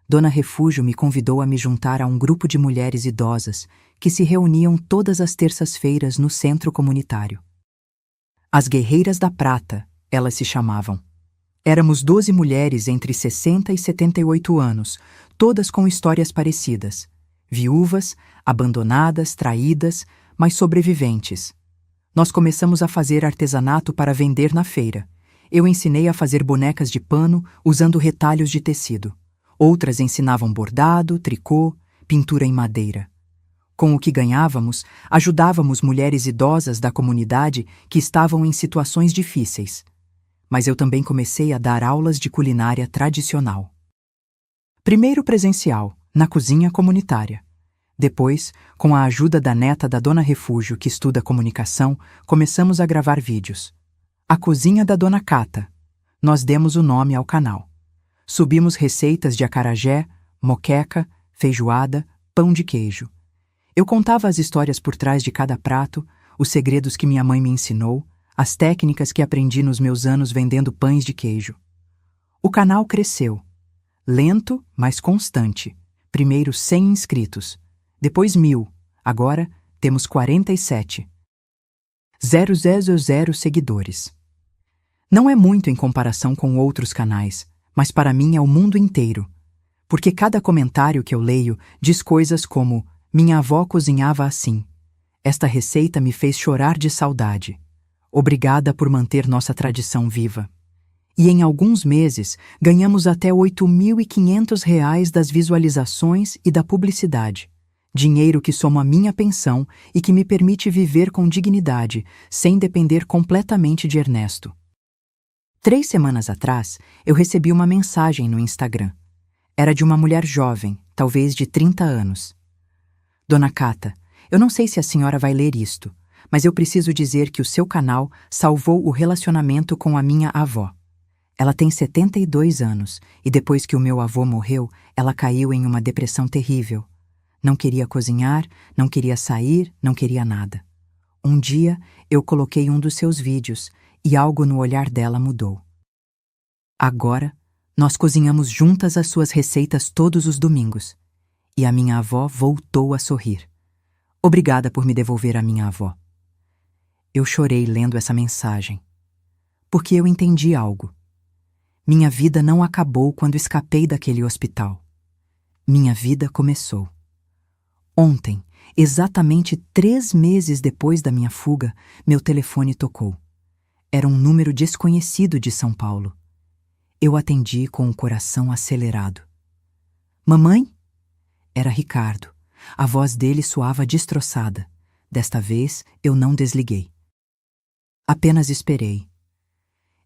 A: Dona Refúgio me convidou a me juntar a um grupo de mulheres idosas que se reuniam todas as terças-feiras no centro comunitário. As Guerreiras da Prata, elas se chamavam. Éramos 12 mulheres entre 60 e 78 anos, todas com histórias parecidas. Viúvas, abandonadas, traídas, mas sobreviventes. Nós começamos a fazer artesanato para vender na feira. Eu ensinei a fazer bonecas de pano usando retalhos de tecido. Outras ensinavam bordado, tricô, pintura em madeira. Com o que ganhávamos, ajudávamos mulheres idosas da comunidade que estavam em situações difíceis. Mas eu também comecei a dar aulas de culinária tradicional. Primeiro presencial, na cozinha comunitária. Depois, com a ajuda da neta da Dona Refúgio, que estuda comunicação, começamos a gravar vídeos. A Cozinha da Dona Cata. Nós demos o nome ao canal. Subimos receitas de acarajé, moqueca, feijoada, pão de queijo. Eu contava as histórias por trás de cada prato, os segredos que minha mãe me ensinou, as técnicas que aprendi nos meus anos vendendo pães de queijo. O canal cresceu. Lento, mas constante. Primeiro 100 inscritos, depois 1000, agora temos 47. 000 seguidores. Não é muito em comparação com outros canais, mas para mim é o mundo inteiro. Porque cada comentário que eu leio diz coisas como: minha avó cozinhava assim. Esta receita me fez chorar de saudade. Obrigada por manter nossa tradição viva. E em alguns meses ganhamos até R$ 8.500 das visualizações e da publicidade. Dinheiro que soma a minha pensão e que me permite viver com dignidade, sem depender completamente de Ernesto. 3 semanas atrás, eu recebi uma mensagem no Instagram. Era de uma mulher jovem, talvez de 30 anos. Dona Cata, eu não sei se a senhora vai ler isto, mas eu preciso dizer que o seu canal salvou o relacionamento com a minha avó. Ela tem 72 anos e depois que o meu avô morreu, ela caiu em uma depressão terrível. Não queria cozinhar, não queria sair, não queria nada. Um dia, eu coloquei um dos seus vídeos e algo no olhar dela mudou. Agora, nós cozinhamos juntas as suas receitas todos os domingos. E a minha avó voltou a sorrir. Obrigada por me devolver a minha avó. Eu chorei lendo essa mensagem. Porque eu entendi algo. Minha vida não acabou quando escapei daquele hospital. Minha vida começou. Ontem, exatamente 3 meses depois da minha fuga, meu telefone tocou. Era um número desconhecido de São Paulo. Eu atendi com o coração acelerado. Mamãe? Era Ricardo. A voz dele soava destroçada. Desta vez, eu não desliguei. Apenas esperei.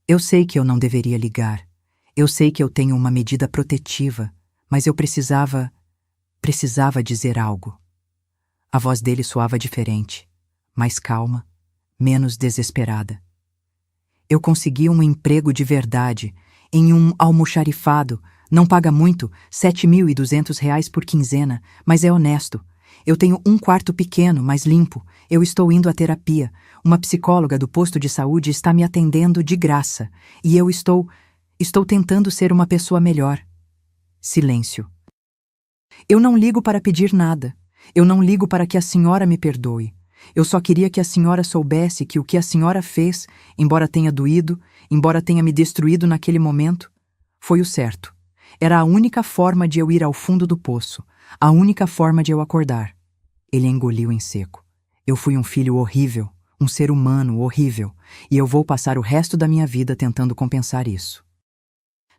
A: Eu sei que eu não deveria ligar. Eu sei que eu tenho uma medida protetiva, mas eu precisava dizer algo. A voz dele soava diferente, mais calma, menos desesperada. Eu consegui um emprego de verdade, em um almoxarifado. Não paga muito, R$ 7.200 por quinzena, mas é honesto. Eu tenho um quarto pequeno, mas limpo. Eu estou indo à terapia. Uma psicóloga do posto de saúde está me atendendo de graça. E eu estou tentando ser uma pessoa melhor. Silêncio. Eu não ligo para pedir nada. Eu não ligo para que a senhora me perdoe. Eu só queria que a senhora soubesse que o que a senhora fez, embora tenha doído, embora tenha me destruído naquele momento, foi o certo. Era a única forma de eu ir ao fundo do poço, a única forma de eu acordar. Ele engoliu em seco. Eu fui um filho horrível, um ser humano horrível, e eu vou passar o resto da minha vida tentando compensar isso.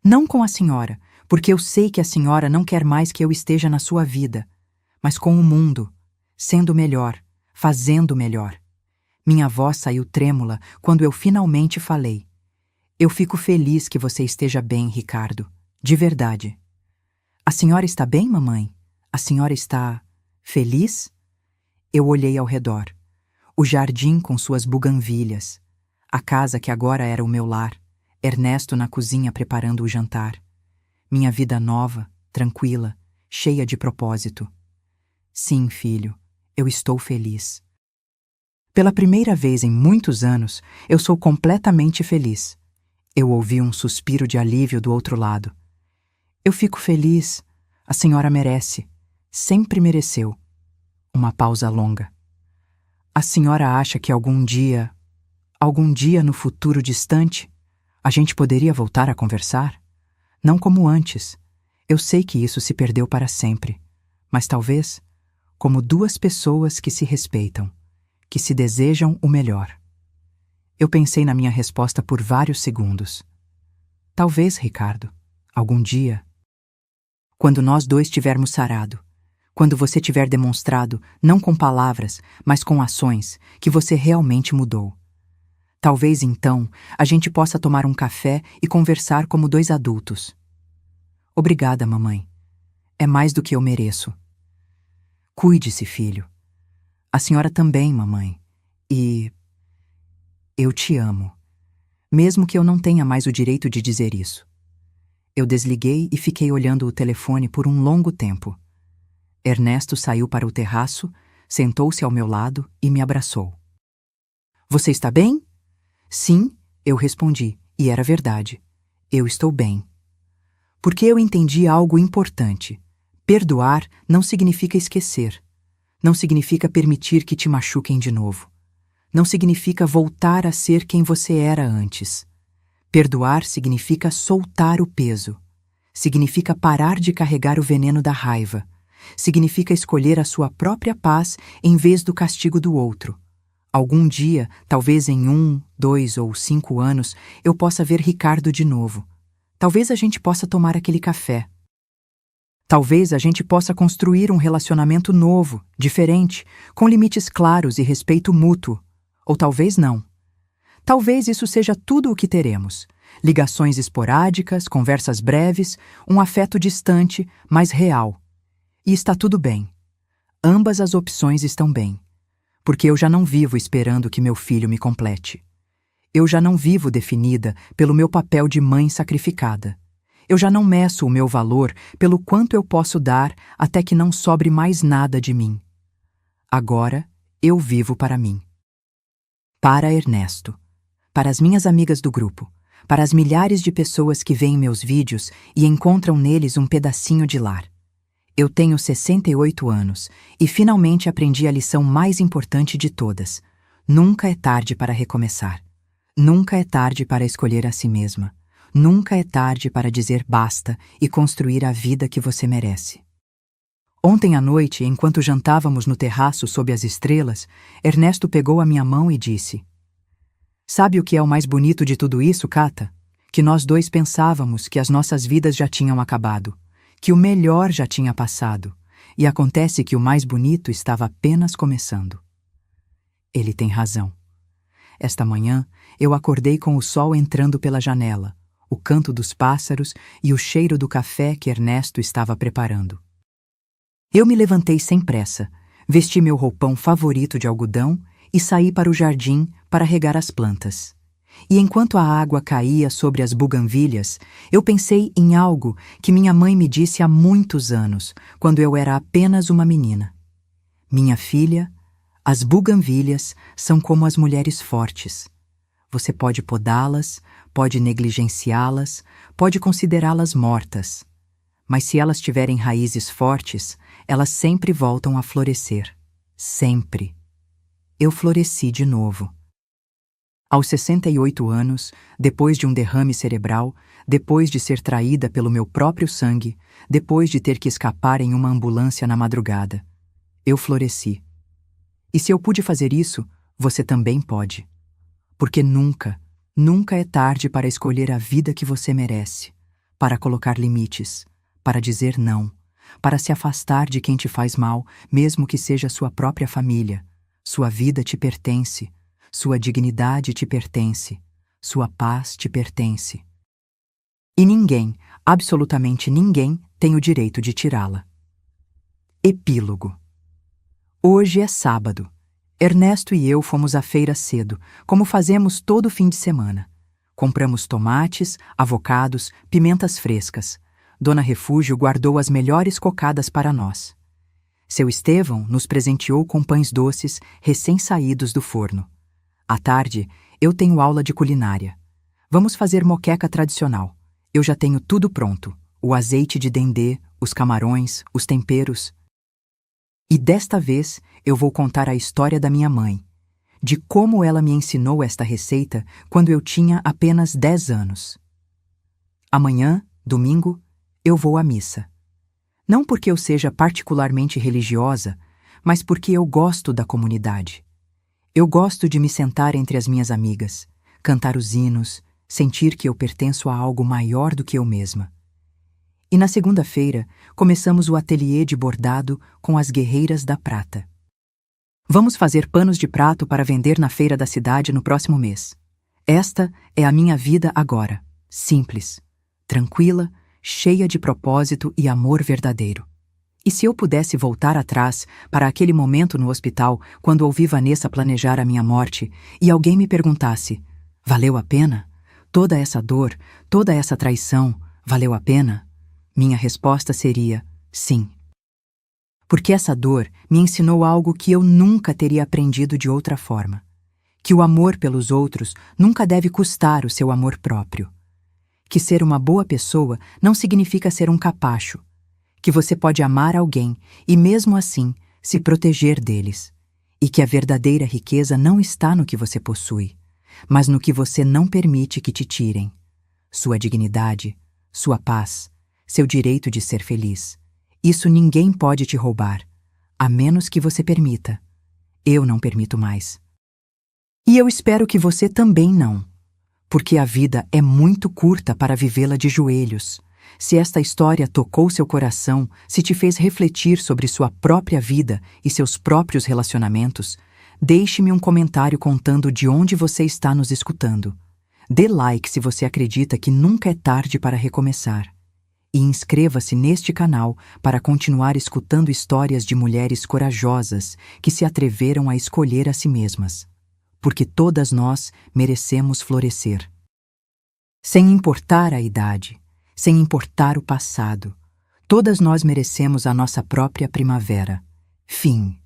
A: Não com a senhora, porque eu sei que a senhora não quer mais que eu esteja na sua vida, mas com o mundo, sendo melhor, fazendo melhor. Minha voz saiu trêmula quando eu finalmente falei. Eu fico feliz que você esteja bem, Ricardo. De verdade. A senhora está bem, mamãe? A senhora está feliz? Eu olhei ao redor. O jardim com suas buganvílias. A casa que agora era o meu lar. Ernesto na cozinha preparando o jantar. Minha vida nova, tranquila, cheia de propósito. Sim, filho, eu estou feliz. Pela primeira vez em muitos anos, eu sou completamente feliz. Eu ouvi um suspiro de alívio do outro lado. Eu fico feliz. A senhora merece. Sempre mereceu. Uma pausa longa. A senhora acha que algum dia no futuro distante, a gente poderia voltar a conversar? Não como antes. Eu sei que isso se perdeu para sempre. Mas talvez como 2 pessoas que se respeitam, que se desejam o melhor. Eu pensei na minha resposta por vários segundos. Talvez, Ricardo, algum dia, quando nós dois tivermos sarado, quando você tiver demonstrado, não com palavras, mas com ações, que você realmente mudou. Talvez então a gente possa tomar um café e conversar como dois adultos. Obrigada, mamãe. É mais do que eu mereço. Cuide-se, filho. A senhora também, mamãe. E eu te amo, mesmo que eu não tenha mais o direito de dizer isso. Eu desliguei e fiquei olhando o telefone por um longo tempo. Ernesto saiu para o terraço, sentou-se ao meu lado e me abraçou. Você está bem? Sim, eu respondi, e era verdade. Eu estou bem. Porque eu entendi algo importante. Perdoar não significa esquecer. Não significa permitir que te machuquem de novo. Não significa voltar a ser quem você era antes. Perdoar significa soltar o peso. Significa parar de carregar o veneno da raiva. Significa escolher a sua própria paz em vez do castigo do outro. Algum dia, talvez em 1, 2 ou 5 anos, eu possa ver Ricardo de novo. Talvez a gente possa tomar aquele café. Talvez a gente possa construir um relacionamento novo, diferente, com limites claros e respeito mútuo. Ou talvez não. Talvez isso seja tudo o que teremos. Ligações esporádicas, conversas breves, um afeto distante, mas real. E está tudo bem. Ambas as opções estão bem. Porque eu já não vivo esperando que meu filho me complete. Eu já não vivo definida pelo meu papel de mãe sacrificada. Eu já não meço o meu valor pelo quanto eu posso dar até que não sobre mais nada de mim. Agora, eu vivo para mim. Para Ernesto. Para as minhas amigas do grupo. Para as milhares de pessoas que veem meus vídeos e encontram neles um pedacinho de lar. Eu tenho 68 anos e finalmente aprendi a lição mais importante de todas. Nunca é tarde para recomeçar. Nunca é tarde para escolher a si mesma. Nunca é tarde para dizer basta e construir a vida que você merece. Ontem à noite, enquanto jantávamos no terraço sob as estrelas, Ernesto pegou a minha mão e disse: Sabe o que é o mais bonito de tudo isso, Cata? Que nós dois pensávamos que as nossas vidas já tinham acabado, que o melhor já tinha passado, e acontece que o mais bonito estava apenas começando. Ele tem razão. Esta manhã, eu acordei com o sol entrando pela janela, o canto dos pássaros e o cheiro do café que Ernesto estava preparando. Eu me levantei sem pressa, vesti meu roupão favorito de algodão e saí para o jardim para regar as plantas. E enquanto a água caía sobre as buganvílias, eu pensei em algo que minha mãe me disse há muitos anos, quando eu era apenas uma menina. Minha filha, as buganvílias são como as mulheres fortes. Você pode podá-las, pode negligenciá-las, pode considerá-las mortas. Mas se elas tiverem raízes fortes, elas sempre voltam a florescer. Sempre. Eu floresci de novo. Aos 68 anos, depois de um derrame cerebral, depois de ser traída pelo meu próprio sangue, depois de ter que escapar em uma ambulância na madrugada, eu floresci. E se eu pude fazer isso, você também pode. Porque nunca, nunca é tarde para escolher a vida que você merece, para colocar limites, para dizer não, para se afastar de quem te faz mal, mesmo que seja sua própria família. Sua vida te pertence. Sua dignidade te pertence, sua paz te pertence. E ninguém, absolutamente ninguém, tem o direito de tirá-la. Epílogo. Hoje é sábado. Ernesto e eu fomos à feira cedo, como fazemos todo fim de semana. Compramos tomates, avocados, pimentas frescas. Dona Refúgio guardou as melhores cocadas para nós. Seu Estevão nos presenteou com pães doces recém-saídos do forno. À tarde, eu tenho aula de culinária. Vamos fazer moqueca tradicional. Eu já tenho tudo pronto. O azeite de dendê, os camarões, os temperos. E desta vez, eu vou contar a história da minha mãe. De como ela me ensinou esta receita quando eu tinha apenas 10 anos. Amanhã, domingo, eu vou à missa. Não porque eu seja particularmente religiosa, mas porque eu gosto da comunidade. Eu gosto de me sentar entre as minhas amigas, cantar os hinos, sentir que eu pertenço a algo maior do que eu mesma. E na segunda-feira, começamos o ateliê de bordado com as guerreiras da prata. Vamos fazer panos de prato para vender na feira da cidade no próximo mês. Esta é a minha vida agora, simples, tranquila, cheia de propósito e amor verdadeiro. E se eu pudesse voltar atrás para aquele momento no hospital, quando ouvi Vanessa planejar a minha morte, e alguém me perguntasse: valeu a pena? Toda essa dor, toda essa traição, valeu a pena? Minha resposta seria: sim. Porque essa dor me ensinou algo que eu nunca teria aprendido de outra forma. Que o amor pelos outros nunca deve custar o seu amor próprio. Que ser uma boa pessoa não significa ser um capacho. Que você pode amar alguém e, mesmo assim, se proteger deles. E que a verdadeira riqueza não está no que você possui, mas no que você não permite que te tirem. Sua dignidade, sua paz, seu direito de ser feliz. Isso ninguém pode te roubar, a menos que você permita. Eu não permito mais. E eu espero que você também não. Porque a vida é muito curta para vivê-la de joelhos. Se esta história tocou seu coração, se te fez refletir sobre sua própria vida e seus próprios relacionamentos, deixe-me um comentário contando de onde você está nos escutando. Dê like se você acredita que nunca é tarde para recomeçar. E inscreva-se neste canal para continuar escutando histórias de mulheres corajosas que se atreveram a escolher a si mesmas. Porque todas nós merecemos florescer. Sem importar a idade, sem importar o passado, todas nós merecemos a nossa própria primavera. Fim.